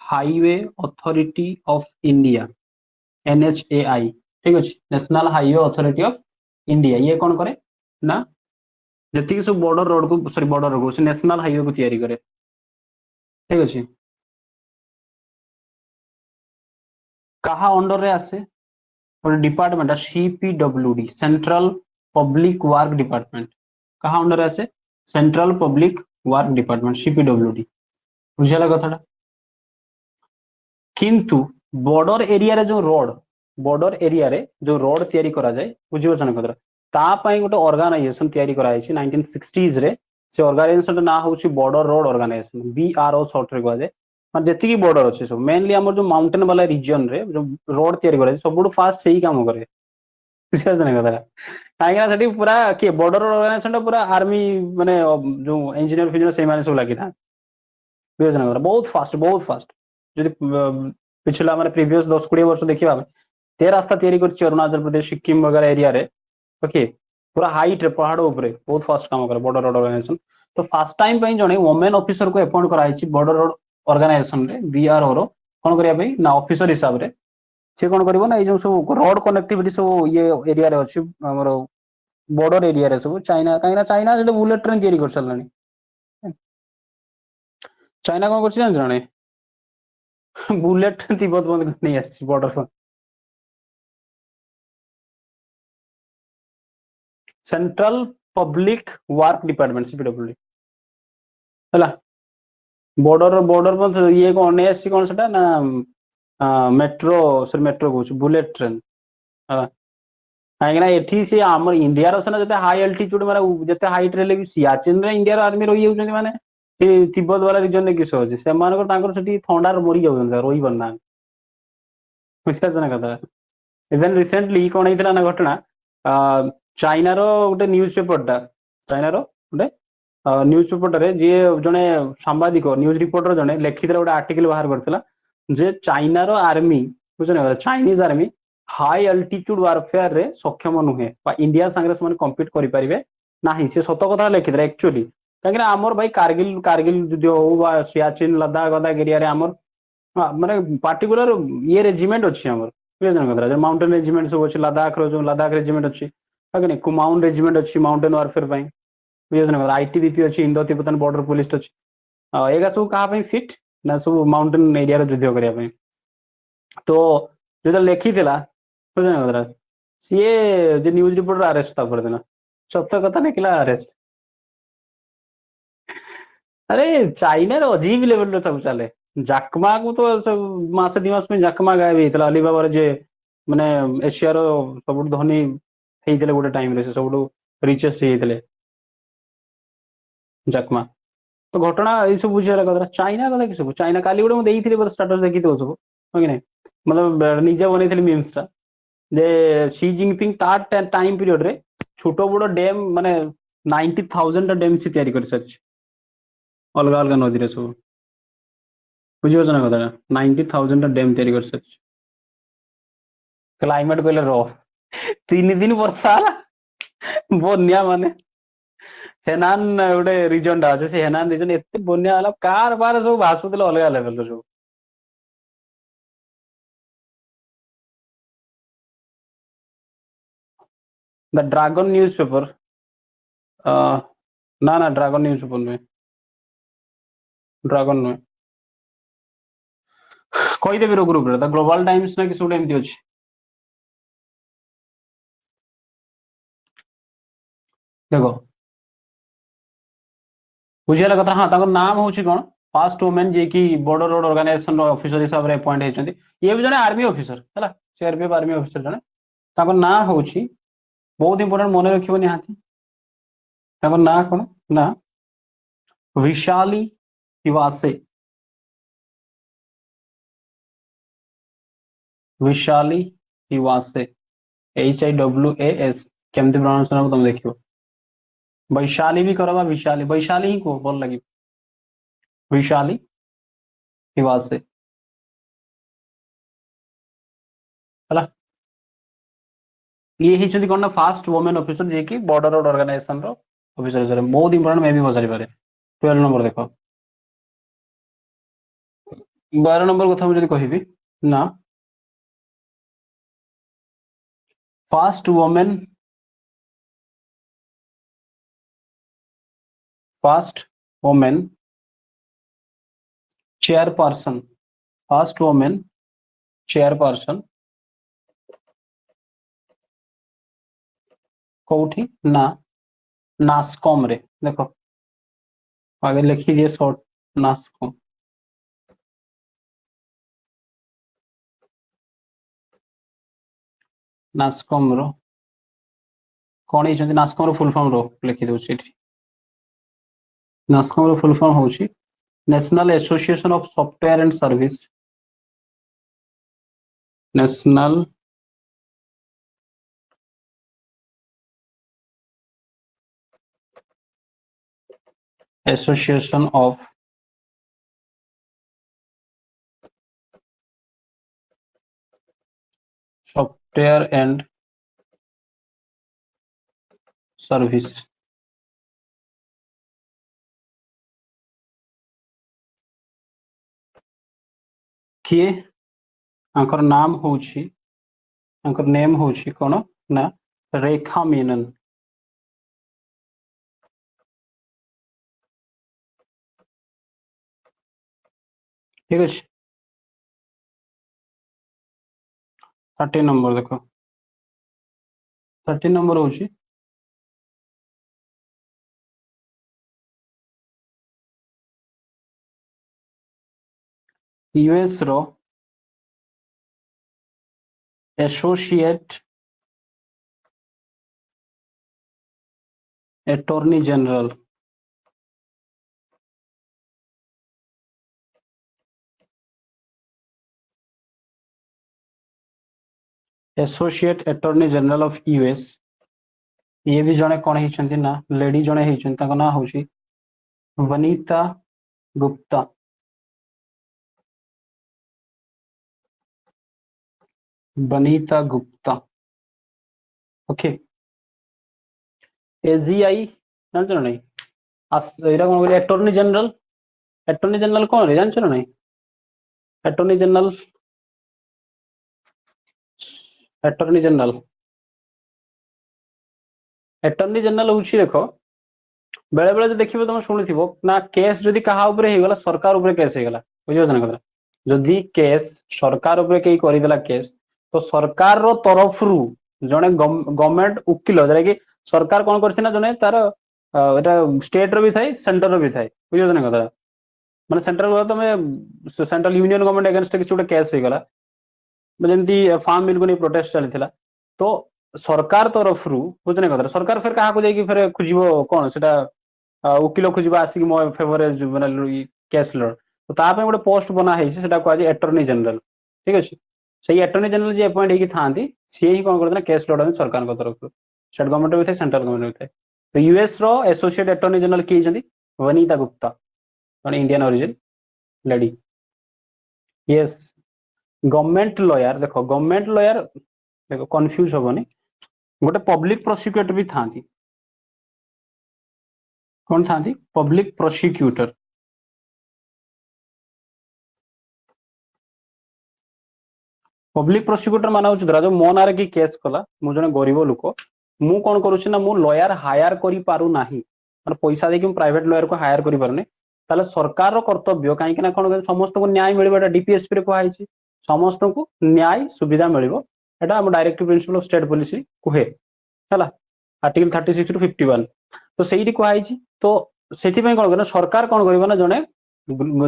highway authority of India NHAI ठीक अच्छे national highway authority of India ये कौन करे ना जी सब बॉर्डर रोड को सॉरी बॉर्डर रोड को नेशनल हाईवे को तैयारी करे ठीक अच्छे कहा अंडर रे आसे department CPWD central public work department कहा अंडर आसे central public work department CPWD बुझेगा कथाटा किंतु बॉर्डर एरिया रे जो रोड बॉर्डर एरिया रे जो रोड तैयारी करा जाए बुझीपार ना कथाटा तापाई गोटे ऑर्गेनाइजेशन तैयारी करा 1960s रे से ऑर्गेनाइजेशन ना हूँ Border Road Organization BRO short रे कहुए ମାନେ ଯେତିକି ବର୍ଡର ଅଛି ସବୁ ମେନଲି ଆମର ଯୋଉ ମାଉଣ୍ଟେନ ବାଲା ରିଜିଅନ ରେ ଯୋଉ ରୋଡ ତିଆରି କରାଯାଏ ସବୁଠୁ ଫାଷ୍ଟ ସେଇ କାମ କରେ ବୁଝିପାରୁଛ ନା କଥା କାହିଁକି ନା ସେଠି ପୁରା କିଏ ବର୍ଡର ଅର୍ଗାନାଇଜେସନ ଟା ପୁରା ଆର୍ମି ମାନେ ଯୋଉ ଇଞ୍ଜିନିୟର ଫିଞ୍ଜିନିୟର ସେଇମାନେ ସବୁ ଲାଗିଥାନ୍ତି ବୁଝିପାରୁଛ ନା କଥା ବହୁତ ଫାଷ୍ଟ ଯଦି ପିଛଲା ମାନେ ପ୍ରିଭିୟସ 10-20 ବର୍ଷ ଦେଖିବା ଆମେ ते रास्ता तैयारी करछि अरुणाचल प्रदेश सिक्किम वगैरह एरिया रे ओके पूरा हाइट रे पहाड़ ऊपर बहुत फास्ट काम करे बॉर्डर रोड ऑर्गेनाइजेशन तो फास्ट टाइम पे जने वुमेन ऑफिसर को अपॉइंट करा बॉर्डर रोड ऑर्गेनाइजेशन रे बीआरओ रो कौन करिया ना ऑफिसर हिसाब रे से कौन करिवो ना जो सब रोड कनेक्टिविटी सब ये एरिया रे अछि हमर बॉर्डर एरिया रे सब चाइना काइना चाइना जे बुलेट ट्रेन तैयारी कर चललानी चाइना कौन करछि जान जाने बुलेट ट्रेन तिब्बत बंद नहीं आछि border central public work department CPWD है बॉर्डर बॉर्डर ये कौन नहीं आछि कौन सेटा ना मेट्रो सॉरी मेट्रो कहूँ बुलेट ट्रेन कहीं एठी सी आम इंडिया रसना जते हाई अल्टीट्यूड माने जते हाइट रे भी सियाचिन रे इंडिया आर्मी रही जाउछन माने तिब्बत वाला रिजन ने किस अछि से मानकर तांकर सेठी ठंडा रे मरी जाउछन रही बन्ना बुझाछ ना कथा इवन रिसेंटली कौन होइतला ना घटना चाइना रो गोटे न्यूज पेपर टा चाइना रो गोटे न्यूज पेपर रे जे जने सांबादिक न्यूज रिपोर्टर जने लिखित गोटे आर्टिकल बाहर करथिला जे चाइना रो आर्मी बुझने Chinese army high altitude warfare रे सक्षम नुहे इंडिया संगे से कम्पिट करें ना से सत कथा लिखिद एक्चुअली कहीं आमर भाई कारगिल कारगिल युद्ध हो सियाचिन लद्दाख गदाख एरिया आमर माने पार्टिकुलर ये रेजिमेंट अच्छी आमर बुझे माउंटेन रेजिमेंट सब अच्छे लद्दाख रो लद्दाख रेजिमेंट अच्छी है कि नहीं कुमाऊन रेजिमेंट अच्छी माउंटेन वारफेयर ପାଇଁ बुझे आईटीबीपी अच्छी इंडो तिब्बतन बॉर्डर पुलिस अच्छी एगा सब कहा फिट ना सब माउंटेन एरिया युद्ध करने तो जो लिखी बुझे सीए जो न्यूज रिपोर्टर अरेस्ट था परदिन सत कथा निकला अरेस्ट अरे चाइना रे अजीब लेवल रो सब चले जाकमा को तो सब मासे 2 मास में जाकमा गायब होता अलीबाबा जे माने एशिया रो सब धनी हेइतले गोटे टाइम रे से सब रिचेस्ट हेइतले जाकमा तो घटना ये सब बुझिया कथा चाइना कथा कि सब चाइना काली गोटे देइथिले स्टेटस देखि तो सब हो कि नहीं मतलब निजे बनैथिले मीम्स टा जे शी जिनपिंग तार टाइम पीरियड रे छोट बड़ डैम माने 90,000 टा डैम से तैयारी कर सारछि अलग अलग नदी रे सब बुझिपारछ ना कथा 90,000 टा डैम तैयारी कर सारछि क्लाइमेट कहले रो 3 दिन वर्षा होला बन्या माने हेनान गोटे रिजन टा अछि से हेनान रिजन एते बन्या होला कार बार सब भासुतले अलग लेवल रो सब द ड्रैगन न्यूज़पेपर ना ना ड्रैगन न्यूज़पेपर में ड्रैगन में କହିଦେବି ର ଗ୍ରୁପ ରେ ଦ ଗ୍ଲୋବାଲ ଟାଇମ୍ସ ନା କିଛି ଗୋଟେ ଏମିତି ଅଛି ଦେଖ ବୁଝିବାର କଥା ହଁ ତାଙ୍କ ନାମ ହଉଛି କଣ ଫାଷ୍ଟ ଓମେନ୍ ଯିଏକି ବର୍ଡର ରୋଡ ଅର୍ଗାନାଇଜେସନ ର ଅଫିସର ହିସାବରେ ଆପଏଣ୍ଟ ହେଇଛନ୍ତି ଇଏ ବି ଜଣେ ଆର୍ମି ଅଫିସର ହେଲା ସିଆରପିଏଫ ଆର୍ମି ଅଫିସର ଜଣେ ତାଙ୍କ ନାଁ ହଉଛି ବହୁତ ଇମ୍ପୋର୍ଟାଣ୍ଟ ମନେ ରଖିବ ନିହାତି ତାଙ୍କ ନାଁ କଣ ନା विशाली हिवासे विशाली हिवासे HIWAS केमती प्रोनाउंसिएशन हो तुम देखियो वैशाली भी करो विशाली वैशाली ही को बोल लगी विशाली हिवासे ହେଲା ये ही कौन ना फास्ट वुमेन ऑफिसर जे कि बॉर्डर रोड ऑर्गेनाइजेशन रो ऑफिसर हिसाब से बहुत इंपोर्टेंट मे भी पचारि पारे 12 नंबर देखो 12 नंबर कथा मुझे कहबी ना first women chairperson first women chairperson कौटी ना नास्कॉम रे देखो आगे लिखी दिए शॉर्ट नास्कॉम नास्कॉम रो कौन ही नास्कॉम रो फुल फॉर्म रो लिखि दउछि एठी नास्कॉम रो फुल फॉर्म होछि national association of software and service national association of software and service किए आंकर नाम होछि आंकर नेम होछि कोन ना रेखा मेनन ठीक है 30 नंबर देखो 30 नंबर होछि यूएस रो associate attorney general associate attorney general of US ये भी जने कौन ही ना लेडी जने ही ना होची वनीता गुप्ता वनीता गुप्ता ओके एजीआई जानछ ना नहीं एटा कोन कहले अटॉर्नी जनरल कौन रे जानछ ना नहीं attorney general attorney general attorney general हूँ देख बेले बेले जो देखिए तुम शुणुव ना केस जदि क्या होगला सरकार उपरे केस होगला बुझे ना कथा जदि केस सरकार उपरे कहीं करदेला केस तो सरकार रो तरफ रु जड़े गवर्नमेंट वकिल जरा कि सरकार कौन कर जड़े तार एटा स्टेट रो भी थाए सेंटर रो भी थाए बुझे ना कथा माने सेंट्रल तुम सेंट्रल यूनियन गवर्नमेंट अगेंस्ट किसी गोटे केस होगला जमी फार्म बिल को नहीं प्रोटेस्ट चली तो सरकार तरफ रु बुझे ना कथा सरकार फिर क्या फिर खोज कौन से वकिल खोज आसिक मो फेवर मैंने केस लड़ तो ताप गोटे पोस्ट बना कहुए एटर्नी जनरल ठीक अच्छे से एटर्नी जनरल जी अपॉइंट होगी था सी ही कौन करते केस लड़ा सरकार तरफ स्टेट गवर्नमेंट भी थे सेंट्रल गवर्नमेंट भी थे तो यूएस रो एसोसिएट एटर्नी जनरल किए Vanita Gupta Indian origin lady yes government lawyer देखो गवर्नमेंट लॉयर देखो कंफ्यूज होनी गोटे पब्लिक प्रोसिक्यूटर भी था कौन था पब्लिक प्रोसिक्यूटर पब्लिक प्रोसिक्यूटर मान हूँ जो मो ना कि केस कला मु जने गरीब लोक मु कौन करुच्ची ना मु लॉयर हायर करि पारु नाही मतलब पैसा देके प्राइवेट लॉयर को हायर करि पारुनी ताले सरकार रो कर्तव्य कहीं ना कौन समस्त को न्याय मिलबो डीपीएसपी रे कहै छी समस्त को न्याय सुविधा मिलबो एटा हम directive principle of state policy कहे हला आर्टिकल 36 टू 51 तो सेठी कहै छी तो सेठी पे कौन करना सरकार कौन करिवो ना जने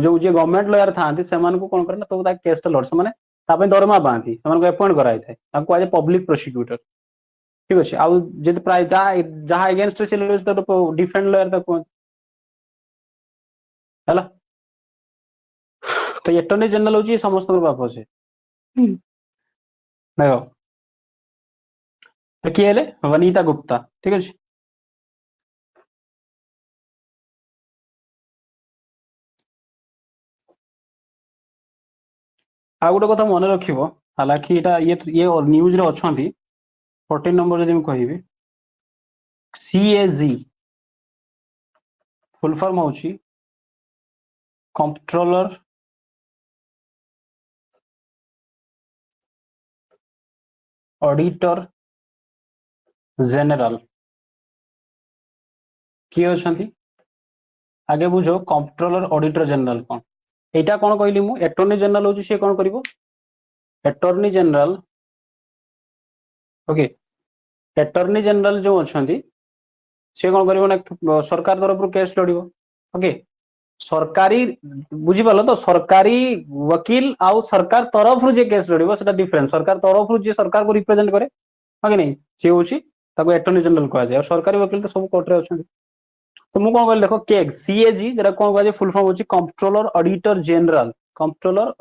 जो जे गवर्नमेंट लॉयर थांती सेमान को कौन करना तो ता केस लड़ से माने दरमा पाती अपॉइंट कराई पब्लिक प्रोसिक्यूटर ठीक अच्छे आउ प्राय जहाँ एगेन्स्ट डिफेंड लॉयर कहते है तो एटर्नी जनरल हूँ समस्त बाप से देख तो किए वनीता गुप्ता ठीक अच्छे आ गोटे कथा मन रख हालांकि ये न्यूज रे अच्छा 14 नंबर जब कहि सीएजी फुल फॉर्म होची कंट्रोलर ऑडिटर जनरल किए अच्छा आगे बुझ कंट्रोलर ऑडिटर जनरल कौन एटा कौन कहली मु एटॉर्नी जनरल हूँ सी कौन कर attorney general okay attorney general जो अच्छा सी कौन कर सरकार तरफ केस लड़ ओके सरकारी बुझीपाल तो सरकारी वकील आउ सरकार तरफ जे केस लड़ डिफरेंस सरकार तरफ जे सरकार को रिप्रेजेंट करे हाँ कि नहीं सी हूँ एटॉर्नी जनरल कहुए सरकारी वकील तो सब कोर्ट रे अच्छा तो मुझे कौन कहली देख केग सीएजी जरा कौन कह फुल फॉर्म होची कंट्रोलर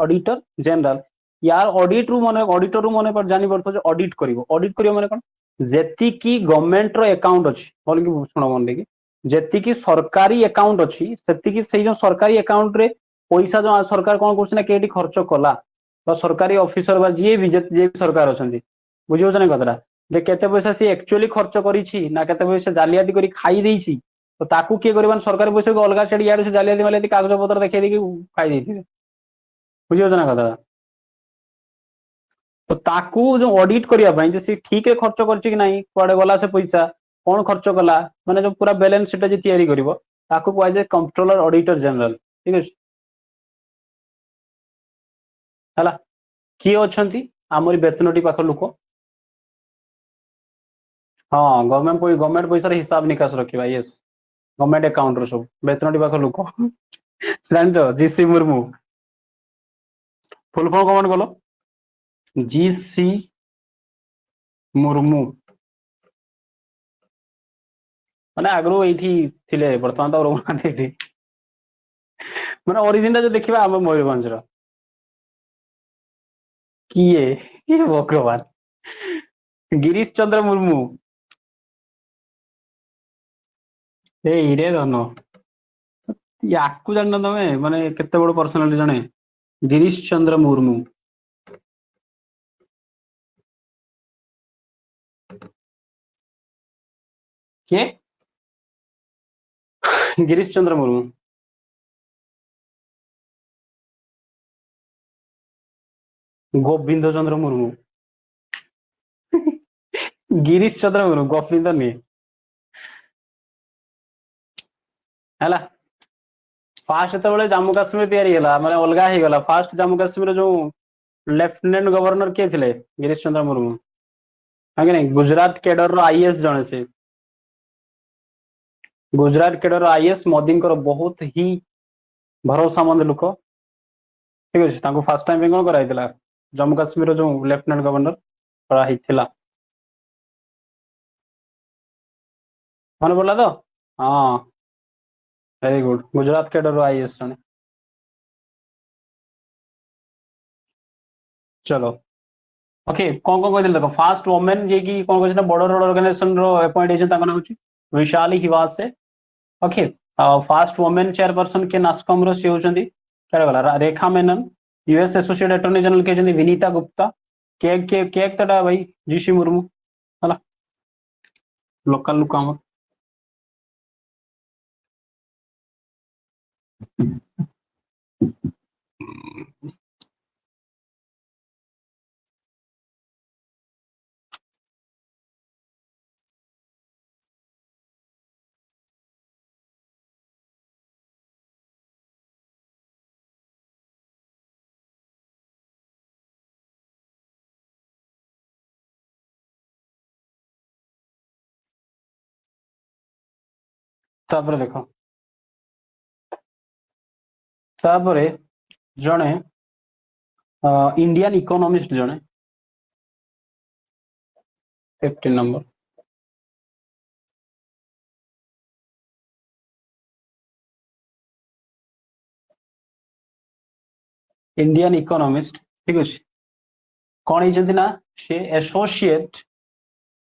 ऑडिटर जनरल यार ऑडिट रू माने ऑडिटर रू माने पर जानि पड़तो जे ऑडिट करियो माने कोन जेति की गवर्नमेंट रो अकाउंट अछि बोल कि सुनो मन देखि जेति की सरकारी अकाउंट अछि सेति की सेही जो सरकारी अकाउंट रे पैसा जो सरकार कौन करछ ना केडी खर्च कला तो सरकारी ऑफिसर बा जे सरकार अछंती बुझियो ना कतरा जे केते पैसा सी एक्चुअली खर्च करिछि ना केते पैसा जालियाती करी खाई देछि तो ताकू किए कर सरकारी पैसा को अलग से इे जालियाती मालियाती कागज पत्र देखा देखिए खाई देते बुझे ना कथा तो ताकू जो ऑडिट करने सी ठीक रे खर्च कर कुआडे गला से पैसा कौन खर्च कला माने जो पूरा बैलेंस शीट जो तैयारी करिवो ताकू कहै कंट्रोलर ऑडिटर जनरल ठीक है हला किए अछंती आमरी बेतनटी पाख लोक हाँ गवर्नमेंट पैसा हिसाब निकास रखा यस गवर्नमेंट अकाउंट रो सब बेतनटी पाख लोक जान जीसी मुर्मू फुल फॉर्म कौन कल जीसी मुर्मू माने आगु ये बर्तमान तो रोना माने ओरिजिन जो देखा आम मयूरभंज किए ये भगवान गिरीश चंद्र मुर्मू रे धन या जान तमें माने केते बड़ पर्सनालिटी जने गिरीश चंद्र मुर्मू के गिरीश चंद्र मुर्मू गोविंद चंद्र मुर्मू गिरीश चंद्र मुर्मू गोपीनाथ नहीं है फास्ट जो जम्मू काश्मीर तैयारी है माने अलग हो गला फास्ट जम्मू काश्मीर जो लेफ्टिनेंट गवर्नर किए थे गिरीश चंद्र मुर्मू है कि नहीं गुजरात कैडर आईएएस जने से गुजरात कैडर आईएएस मोदी बहुत ही भरोसामंद लोक ठीक अच्छे फास्ट टाइम कौन कराइला जम्मू काश्मीर जो लेफ्टिनेंट गवर्नर कराइला मन पड़ा तो हाँ very good Gujarat cadre IAS जने चलो ओके कौन कौन कहते देखो फास्ट वोमेन जे कि कौन कहते बड़ बड़ ऑर्गेनाइजेशन रो अपॉइंट होछन ताका नाम होछि Vaishali Hiwase okay first women chairperson के नास्कम रो से होछंदी क्या गला Rekha Menon US associate attorney general के जंदी विनीता गुप्ता केक तडा भाई जीसी मुर्मू हला लोकल लुक हम तापर देखो तापर जणे इंडियन इकोनॉमिस्ट जणे 15 नंबर इंडियन इकोनॉमिस्ट ठीक अच्छे कौन होती ना से एसोसिएट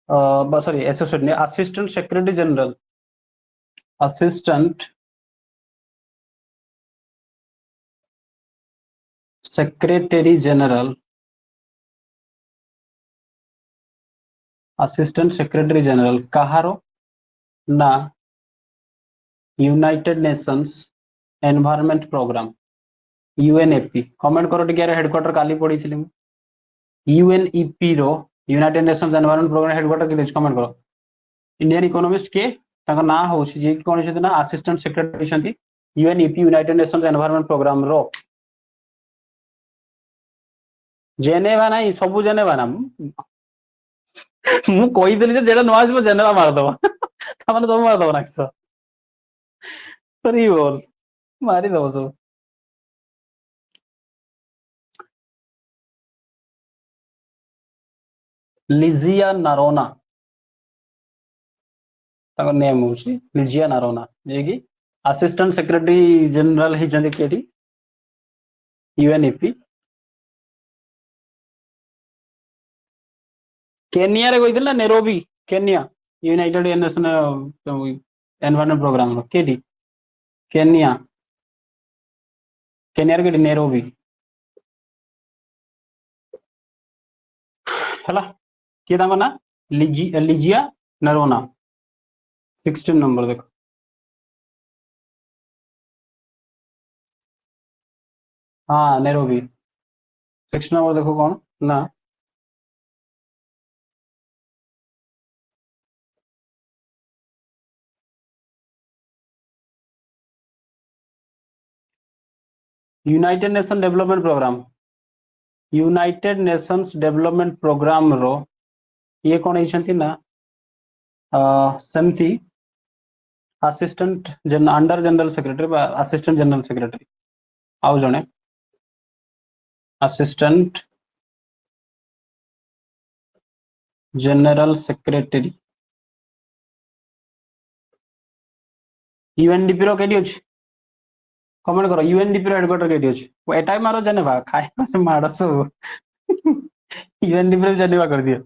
सॉरी एसोसिएट नहीं assistant secretary general assistant secretary general assistant secretary general कहारो ना united Nations environment programme UNEP comment करो टिके हेडक्वार्टर काली पड़ी थी यूएनईपी रो united Nations environment programme headquarter के कमेंट करो इंडियन इकोनॉमिस्ट के ताका ना होछि जे कोन छै ना असिस्टेंट सेक्रेटरी छथि UNEP united Nations environment programme रो जेनेवा नहीं सबु जेनेवा ना मु कहि देली जे जेडा नो आसी जेनेवा मार दबा त माने सब मार दबा नाक्स सरी बोल मारी दबो सब लिजिया नारोना ताको नेम होछि लिजिया नारोना जे कि असिस्टेंट सेक्रेटरी जनरल ही जंदे केटी यूएनईपी केनिया रे कहिथिल ना Nairobi Kenya united nation environment programme रो केटी केनिया केनिया रे केटी नेरोबी हला किए ताको ना लिजिया नारोना 16 नंबर देखो हाँ नेरोबी 6 नंबर देखो कौन ना united nation development programme united nations development programme रो ये कौन होइछंती ना सेमती assistant under general secretary assistant general secretary आउ जने असिस्टेंट जनरल सेक्रेटरी यूएनडीपी रो केडी अछि कमेंट करो यूएनडीपी रो हेडक्वार्टर केडी अछि एटाइ मारो जेनेवा खाय मारो सब यूएनडीपी रो जेनेवा कर दियो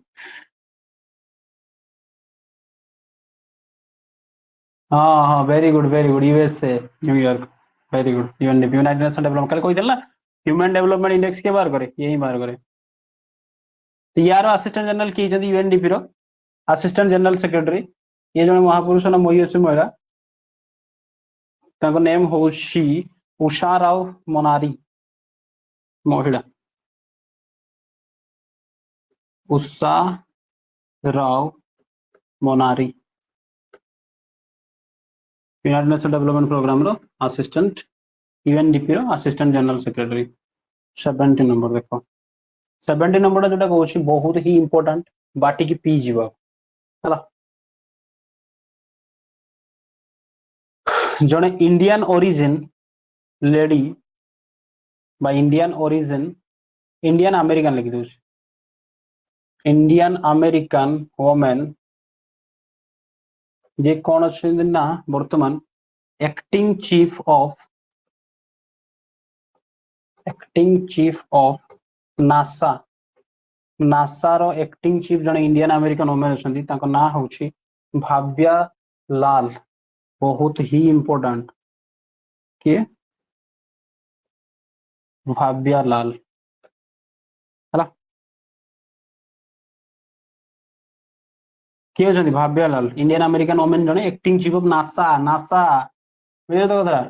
हाँ हाँ very good USA New York very good UNDP United nation development कल कोई ना ह्यूमन डेवलपमेंट इंडेक्स के बार करे यही बार करे तो यार असिस्टेंट जनरल की यूएनडीपी रो असिस्टेंट जनरल सेक्रेटरी ये जने महापुरुष ना मोयसी महिला ताको नेम होशी उषा राव मोनारी महिला Usha Rao Monari united nation development programme रो असिस्टेंट यूएनडीपी रो असिस्टेंट जनरल सेक्रेटरी 70 नंबर देखो 70 नंबर जोटा कहूँ बहुत ही इंपोर्टेंट बाटिकी पी जीवा है जड़े इंडियन ओरिजिन लेडी बा इंडियन ओरिजिन इंडियन अमेरिकन लिखि दूँ इंडियन अमेरिकन वोमेन जे कौन अच्छे ना वर्तमान acting chief of NASA NASA रो एक्टिंग चीफ जने इंडियन अमेरिकन वोमेन अच्छी ताको ना होची भाव्या लाल बहुत ही इंपोर्टेंट के भाव्या लाल हला किए होचंदी भाव्या लाल इंडियन अमेरिकन वोमेन जने acting chief of NASA NASA बुझे तो कथा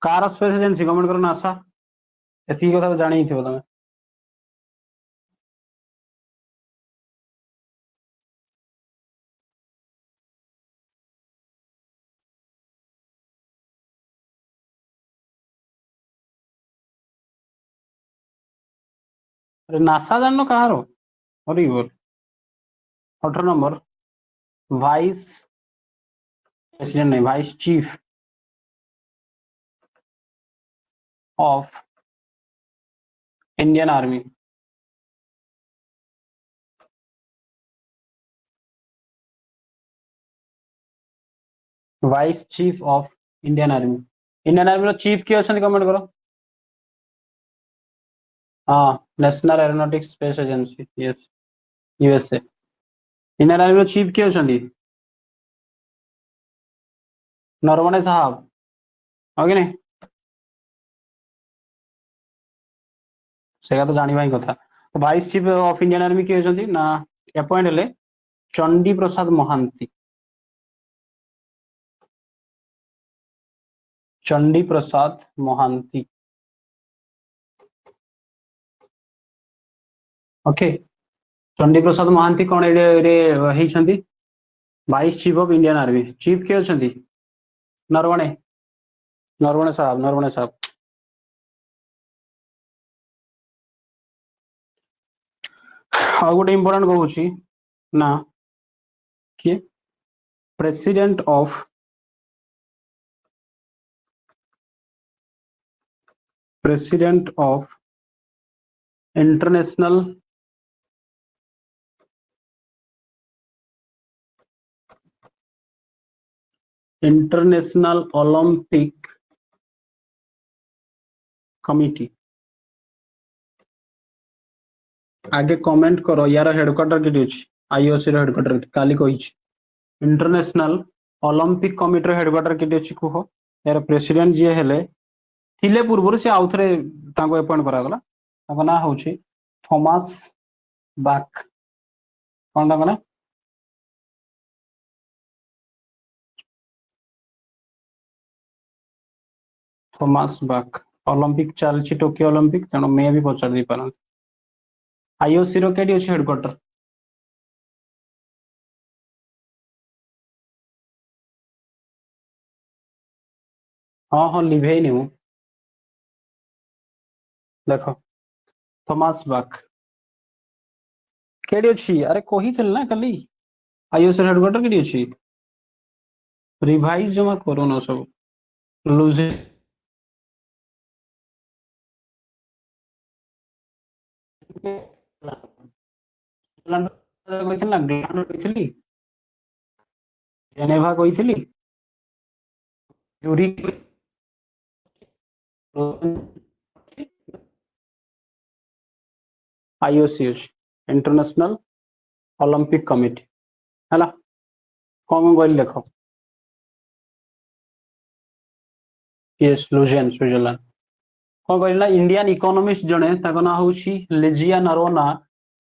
कार स्पेस एजेंसी गवर्नमेंट करो नासा एती कथा जानि थिबो तमे अरे नासा जाननो कहारो अरे बोल 18 नंबर वाइस प्रेसिडेंट नहीं vice chief of Indian army vice chief of Indian army रो चीफ किए अछंती कमेंट करो हाँ national aeronautics space agency yes USA Indian army रो चीफ किए अछंती नरवणे साहब ओके नहीं सेगा तो जानी भाई कथा vice chief of Indian army किए अछंती ना अपॉइंट हेले चंडी प्रसाद महांती चंडी प्रसाद महांती ओके चंडी प्रसाद महांती कौन एडे vice chief of Indian army chief किए अछंती नरवणे नरवणे साहब आ गोटे इंपोर्टेंट कहूँ ना किए president of international Olympic committee आगे कमेंट करो यार हेडक्वार्टर के आईओसी हेडक्वार्टर काली कही इंटरनेशनल ओलंपिक कमिटी हेडक्वार्टर के कह यार प्रेसिडेंट जी हेले थिले पूर्व से आउ थे अपॉइंट करागला ना हूँ थॉमस बाक कौन ना थॉमस बाक ओलंपिक चलती टोकियो ओलंपिक तेणु मे भी पचार दी पार आईओसी रो केडी अछि हेडक्वार्टर हाँ हाँ लिभे नहीं हूँ देखो थॉमस बाक केडी अछि अरे कही थे ना खाली आईओसी हेडक्वार्टर केडी अछि रिवाइज जमा करो ना सब लूज जेनेभा कही जूरी आईओसी इंटरनेशनल ओलंपिक कमिटी है कौन कहली देख यस लुजियन स्विट्जरलैंड कौन कहला इंडियन इकोनॉमिस्ट जने ना हूँ लिजिया नरोना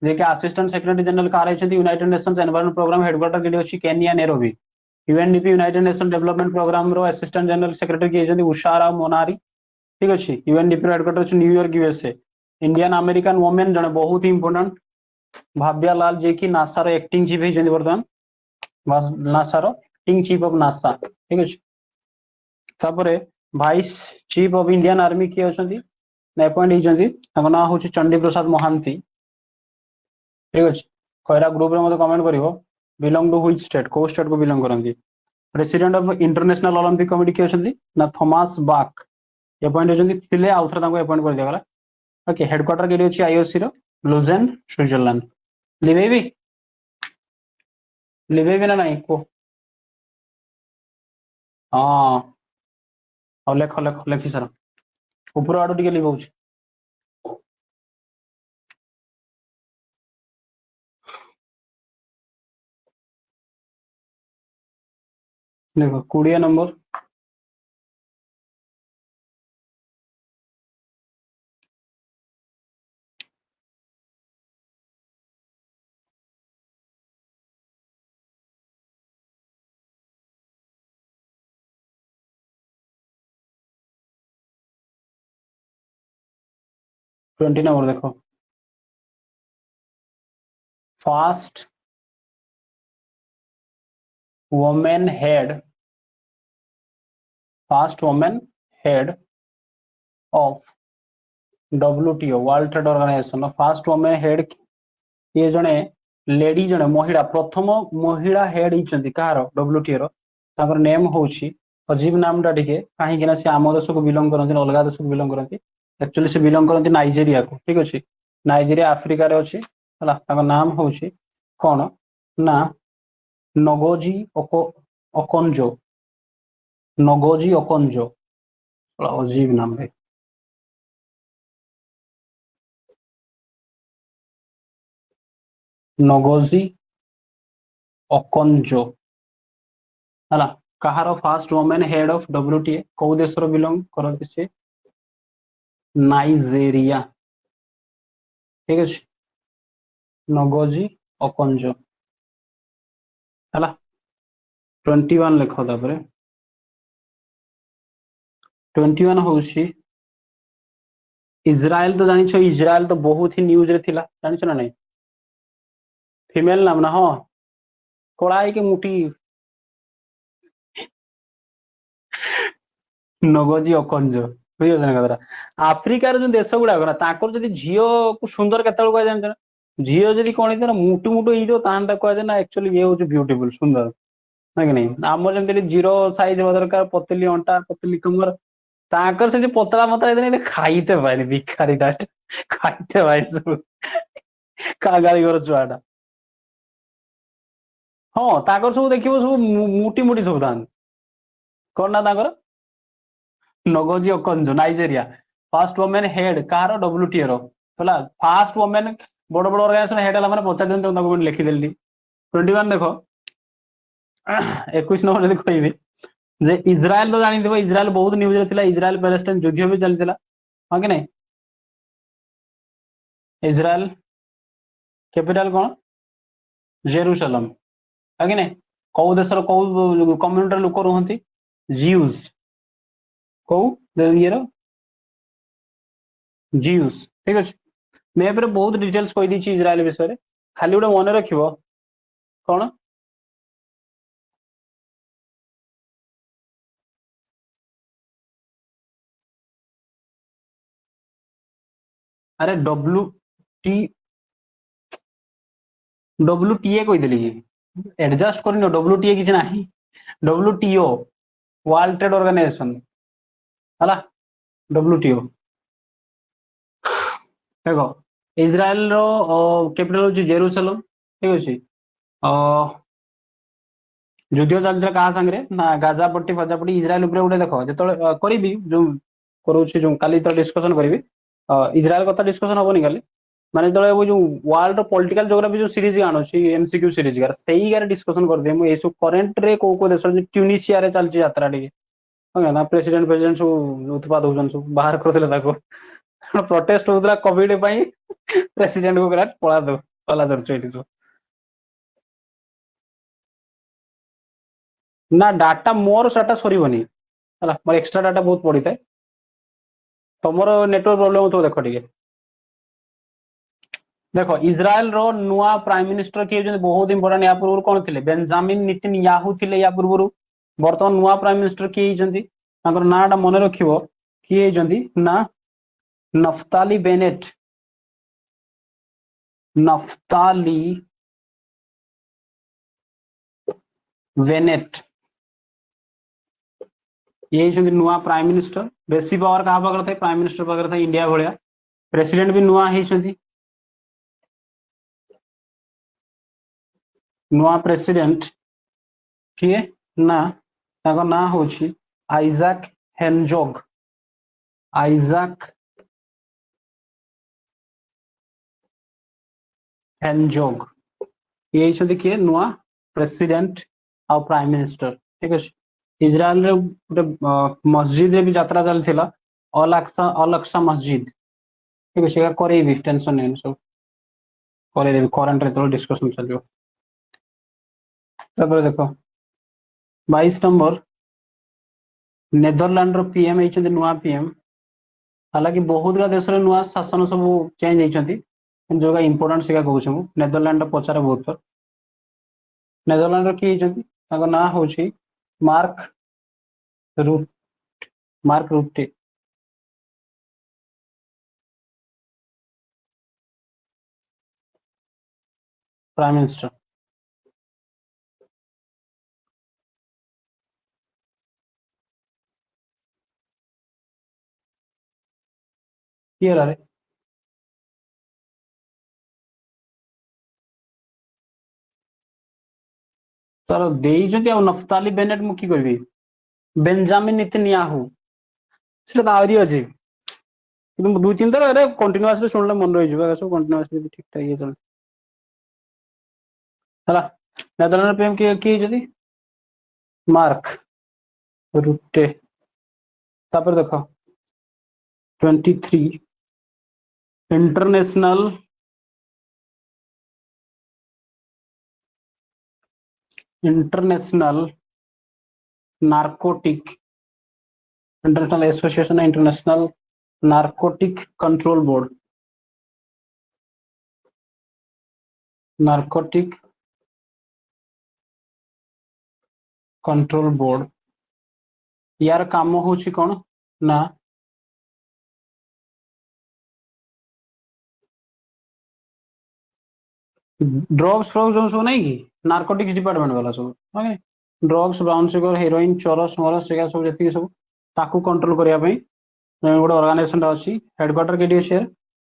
जे के असिस्टेंट सेक्रेटरी जनरल कार United Nations environment programme headquarter के अच्छी Kenya Nairobi UNDP United nation development programme रो असिस्टेंट जनरल सेक्रेटरी किए उषा राव मोनारी ठीक अच्छे UNDP headquarter New York USA Indian American women जने बहुत ही इंपोर्टेंट भाव्या लाल जे कि नासा रो एक्टिंग चीफ होइछन्ती वर्तमान नासा रो एक्टिंग चीफ ऑफ नासा ठीक अछि तापरे vice chief of Indian army किए अछन्ती ना अपॉइंट होइछन्ती ताको ना होछि चंडी प्रसाद महांती ठीक अछि खैरा ग्रुप रे मते कमेंट करिवो बिलोंग टू व्हिच स्टेट को स्टेट को बिलोंग करंती president of international Olympic committee किए अछन्ती ना थॉमस बाक अपॉइंट होइछन्ती थिले आउथरा ताको अपॉइंट कर दिया गला ओके हेडक्वार्टर केडी अछि आईओसी रो लुजेन स्विट्जरलैंड लिवेबी ना नहीं को हाँ और लेख लेख लेखि सर ऊपर आडू टिके लिखौछि देखो 20 नंबर ट्वेंटी नंबर देखो first women head of WTO World Trade Organization first women head ये जने लेडी जने महिला प्रथम महिला हेड होइछन्ती कहार WTO रो ताकर नेम होउछि अजीब नाम टा टिके काहे कि ना से आम देश को बिलोंग करंती अलगा देश को बिलोंग करंती एक्चुअली से बिलोंग करंती नाइजेरिया को ठीक अछि नाइजेरिया अफ्रीका रे अछि हला ताकर नाम होउछि कोन ना नगोजी ओकोंजो नगोजी ओकोंजो अजीब नाम है नगोजी ओकोंजो हला कहार first women head of WTA को देश रो बिलोंग करंती से नाइजेरिया ठीक अछि नगोजी ओकोंजो हला 21 लिखो तापरे 21 होउछि इजराइल तो जानि छ इजराइल तो बहुत ही न्यूज रे थिला जानि छ ना नहीं फीमेल नाम ना हो कोड़ाई के मुठी नगोजी ओकोंजो बुझियो ना कतरा आफ्रिका रे जो देश गुडा ना ताकर जदी झियो को सुंदर केतल को जानि छ झियो जदी कोणी तर मुटु मुटु ई दो तान ता को ना एक्चुअली ये होछ ब्यूटीफुल सुंदर ना कि नहीं आम जमती जीरो साइज हवा दरकार पतली अंटा पतली कमर ताकर से पतला मतला इतने खाइते पाइनि भिखारी टाइप खाइते पाइनि सब कागारी घर छुआटा हाँ ताकर सब देखिबो सब मुटी मुटी सब थान कौन ना ताकर Ngozi Okonjo Nigeria first women head कार WTO रो होला फास्ट वुमेन बड़ बड़ ऑर्गेनाइजेशन हेड हला माने 50 दिन ताको लिखि देली 21 देखो 21 नंबर जदी कहबी जे इजराइल तो जानी थो इजराइल बहुत न्यूज रे थिला इजराइल पैलेस्टाइन युद्ध भी चलतिला हां कि नहीं इजराइल कैपिटल कौन जेरूशलम है कि नहीं कौ देश कौ कम्युनिटी लोक रुहंती जियूज कौ ये जियूज ठीक अछि मैप रे बहुत डिटेल्स कहि दी इजराइल विषय रे खाली गोटे मन रखिबो कौन अरे टी WTA कहि देली एडजस्ट करनी WTA किछ नाही WTO वर्ल्ड ट्रेड ऑर्गेनाइजेशन हला WTO देखो इजराइल रो कैपिटल होची जेरूशलम ठीक अछि ଯୁଦ୍ଧ ଚାଲିଥିଲା କାହା ସାଙ୍ଗରେ ନା ଗାଜା ପट्ଟି ଫଜା ପट्ଟି ଇସ୍ରାଏଲ ଉପରେ ଗୋଟେ ଦେଖ ଯେତେବେଳେ କରିବି ଯୋଉ କରୁଛି ଯୋଉ କାଲି ତ ଡିସ୍କସନ କରିବି ଇସ୍ରାଏଲ କଥା ଡିସ୍କସନ ହବନି କାଲି ମାନେ ଯେତେବେଳେ ଯୋଉ ୱାର୍ଲଡ ପଲିଟିକାଲ ଜିଓଗ୍ରାଫି ଯୋଉ ସିରିଜ ଆଣୁଛି MCQ ସିରିଜ ଗାର ସେଇ ଗାର ଡିସ୍କସନ କରିଦିଏ ମୁଁ ଏଇସବୁ କରେଣ୍ଟ ରେ କୋଉ କୋଉ ଦେଶ ଟ୍ୟୁନିସିଆରେ ଚାଲିଛି ଯାତ୍ରା ଟିକେ ନା ପ୍ରେସିଡେଣ୍ଟ ସବୁ ଉତ୍ପାଦ ହଉଛନ୍ତି ସବୁ ବାହାର କରିଥିଲେ ତାକୁ ପ୍ରୋଟେଷ୍ଟ ହଉଥିଲା କୋଭିଡ ପାଇଁ ପ୍ରେସିଡେଣ୍ଟ କୁ ବିରାଟ ପଳା ଦଉ ପଲା ଧରୁଛୁ ଏଠି ସବୁ ना डाटा मोर सेटा सरीबनी हला मोर एक्स्ट्रा डाटा बहुत पड़ी थाए तमरो नेटवर्क प्रॉब्लम तो देखो ठीक देखो इज्राएल रो नुआ प्राइम मिनिस्टर किए होइछन्ति बहुत इंपोर्टेंट। या पूर्व कोन थिले बेंजामिन नेतन्याहू थिले या पूर्व। वर्तमान नुआ प्राइम मिनिस्टर किए होइछन्ति तांकर नाटा मने रखिबो किए होइछन्ति ना नफ्ताली बेनेट। नफ्ताली बेनेट ये होइछन्ति नुआ प्राइम मिनिस्टर। बेसी पावर कहा पाकर थे प्राइम मिनिस्टर पाकर थे इंडिया भलिया। प्रेसिडेंट भी नुआ होइछन्ति। नुआ प्रेसिडेंट किए ना तांकर ना होछि आइजैक हेनजोग। आइजैक हेनजोग ये होइछन्ति किए नुआ प्रेसिडेंट आ प्राइम मिनिस्टर। ठीक अछि। इज्राएल रे गोटे मस्जिद रे भी यात्रा चलथिला अल अक्सा मस्जिद। ठीक अछि करेबी टेंशन नै सब करेबी करंट रे तो डिस्कशन चलियो। तापर देखो 22 नंबर नेदरलैंड रो पीएम होइछन्ति नुआ पीएम। हालांकि बहुत का देश रे नुआ शासन सब चेंज होइछन्ति जोगा इंपोर्टेंट सिका कहूछ मु। नेदरलैंड रो पचारे बहुत थर। नेदरलैंड रो की होइछन्ति ताको ना होछि Mark Rutte Mark Rutte. Prime minister किए रे तार देइछन्ति आ नफ्ताली बेनेट मु की करबी बेंजामिन नेतन्याहू सेटा तो आवरी अछि किंतु दु तीन थर अरे कंटीन्यूअसली सुनले मन रहि जबा सब कंटीन्यूअसली ठीक ठाक ये चल हला। नेदरलैंड पीएम की जदी मार्क रुटे। तापर देखो 23 international international narcotic international association international narcotic control board. Narcotic control board यार काम होछि कोन ना ड्रग्स फ्रग्स जो सब नहीं कि नार्कोटिक्स डिपार्टमेंट वाला सब माने ड्रग्स ब्राउन सुगर हेरोइन चरस मरस सेगा सब जति सब ताकू कंट्रोल करिया पई गोटे ऑर्गेनाइजेशन अछि। हेडक्वार्टर केडी अछि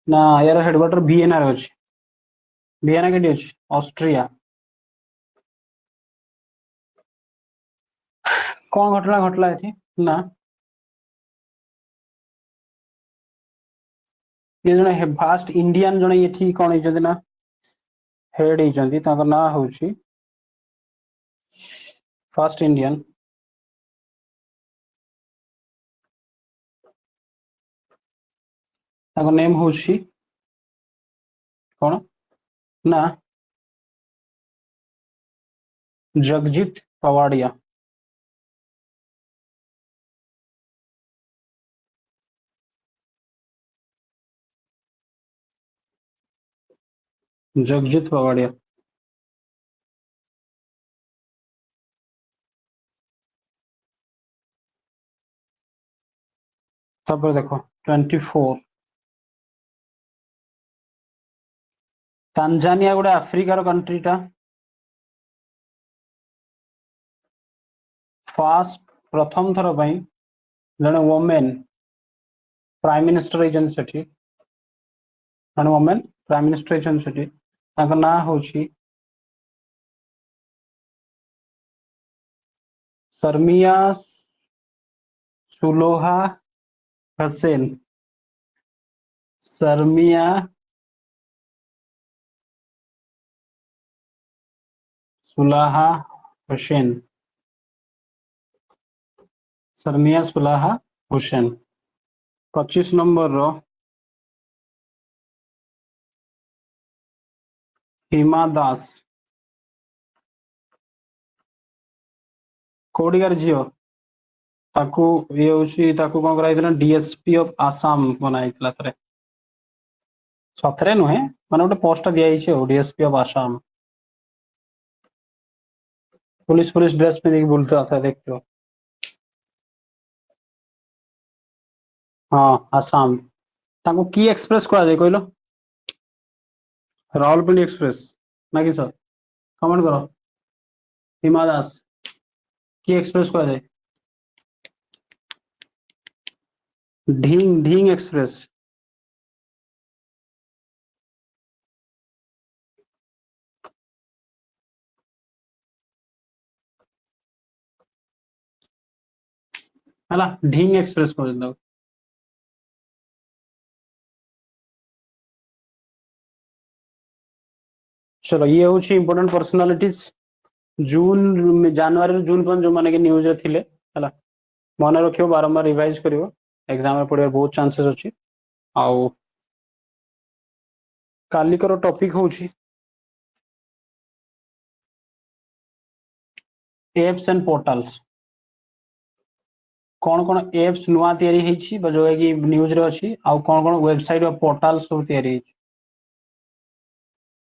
ना यार हेडक्वार्टर वीएना रे अछि। वीएना केडी अछि ऑस्ट्रिया। कौन घटना घटला एथि ना ये जने फास्ट इंडियन जने एथि कोन हिजंती ना हेड हिजंती ताकर ना होछि फास्ट इंडियन ताकर नेम होछि कोन ना जगजीत पवाड़िया। जगजीत पवाड़िया तापर देखो 24 तांजानिया गोटे आफ्रिकार कंट्रीटा फास्ट प्रथम थर पई जने वोमेन प्राइम मिनिस्टर एजेंट सेठी जने वोमेन प्राइम मिनिस्टर एजेंट सेठी ताका ना होछि शर्मिया सुलोहा हसन। शर्मिया सुलाहा हुसैन। शर्मिया सुलाहा हुसैन। 25 नंबर रो हिमा दास कोडिगर जियो ताकू ये होछि ताकू कोन कराइतला डीएसपी ऑफ आसाम बनाइतला तरे सतरे नुहे मैंने गोटे पोस्ट दिखाई DSP of Assam police police dress में बुलता था देखो हाँ आसाम ताको की एक्सप्रेस कह जाए कहलो रावलपिंडी एक्सप्रेस ना कि सर कमेंट करो हिमा दास की एक्सप्रेस कह जाए ढींग ढींग एक्सप्रेस है ढींग एक्सप्रेस कह चलो ये हूँ इंपोर्टेंट पर्सनालिटीज जून जनवरी जून पर्यंत जो माने न्यूज रे थिले हला मन रखियो बारंबार रिवाइज करियो एग्जाम में पढ़िया बहुत चांसेस अच्छी आउ कालिकर टॉपिक होची एप्स एंड पोर्टल्स कौन कौन एप्स नुआ तैयारी हेची जो कि न्यूज रे अछि आउ कौन कौन वेबसाइट और पोर्टल सब तैयारी हेची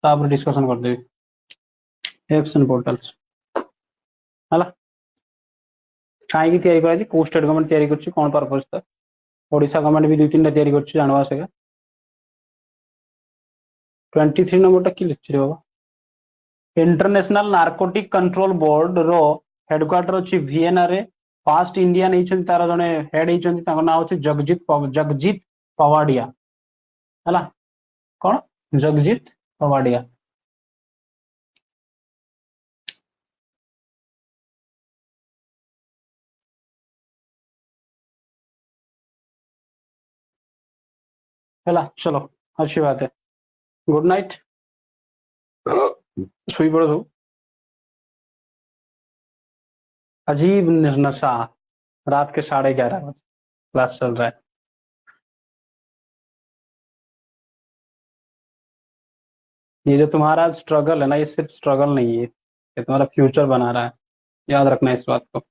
तापर डिस्कशन कर देबी एप्स एंड पोर्टल्स हला काई की तैयारी कराई को स्टेट गवर्नमेंट तैयारी करछि कोन पर्पस त ओडिसा गवर्नमेंट भी 2-3 तैयारी करछि जानवा से 23 नंबर टा की लिखछि रे बाबा इंटरनेशनल नार्कोटिक कंट्रोल बोर्ड रो हेडक्वार्टर अछि वियना रे फास्ट इंडियन एजेंट तार जने हेड एजेंट ताको नाम अछि जगजीत पवाडिया हला कौन जगजीत पवाडिया हला चलो अच्छी बात है गुड नाइट सुई पड़ो सब अजीब नशा रात के 11:30 बजे क्लास चल रहा है ये जो तुम्हारा स्ट्रगल है ना ये सिर्फ स्ट्रगल नहीं है ये तुम्हारा फ्यूचर बना रहा है याद रखना इस बात को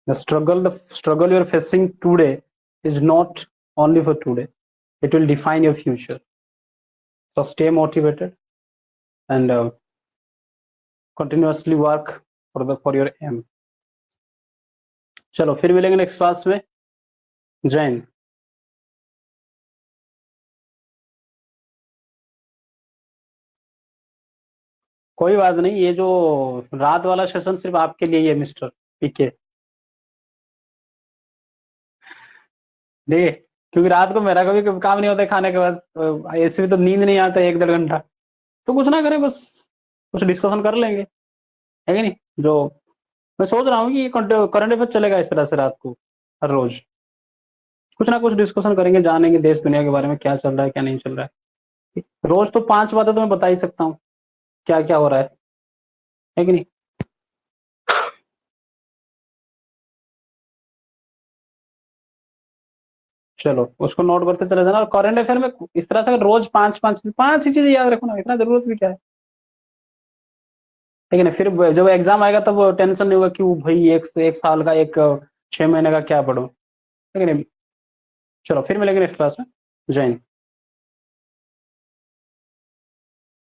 the struggle you're facing today is not only for today it will define your future so stay motivated and continuously work for your aim चलो फिर मिलेंगे नेक्स्ट क्लास में जय हिंद कोई बात नहीं ये जो रात वाला सेशन सिर्फ आपके लिए ही है मिस्टर पीके देखिए क्योंकि रात को मेरा कभी काम नहीं होता है खाने के बाद ऐसे भी तो नींद नहीं आता 1-1.5 घंटा तो कुछ ना करें बस कुछ डिस्कशन कर लेंगे है कि नहीं जो मैं सोच रहा हूँ कि ये करंट अफेयर चलेगा इस तरह से रात को हर रोज कुछ ना कुछ डिस्कशन करेंगे जानेंगे देश दुनिया के बारे में क्या चल रहा है क्या नहीं चल रहा है रोज तो 5 बातें तो मैं बता ही सकता हूँ क्या क्या हो रहा है कि नहीं चलो उसको नोट करते चले जाना और करंट अफेयर में इस तरह से अगर रोज 5 ही चीजें याद रखो ना इतना जरूरत भी क्या है ठीक है ना फिर जब एग्जाम आएगा तब टेंशन नहीं होगा कि वो भाई एक साल का 6 महीने का क्या पढ़ो ठीक है ना चलो फिर मिलेंगे नेक्स्ट क्लास में जय हिंद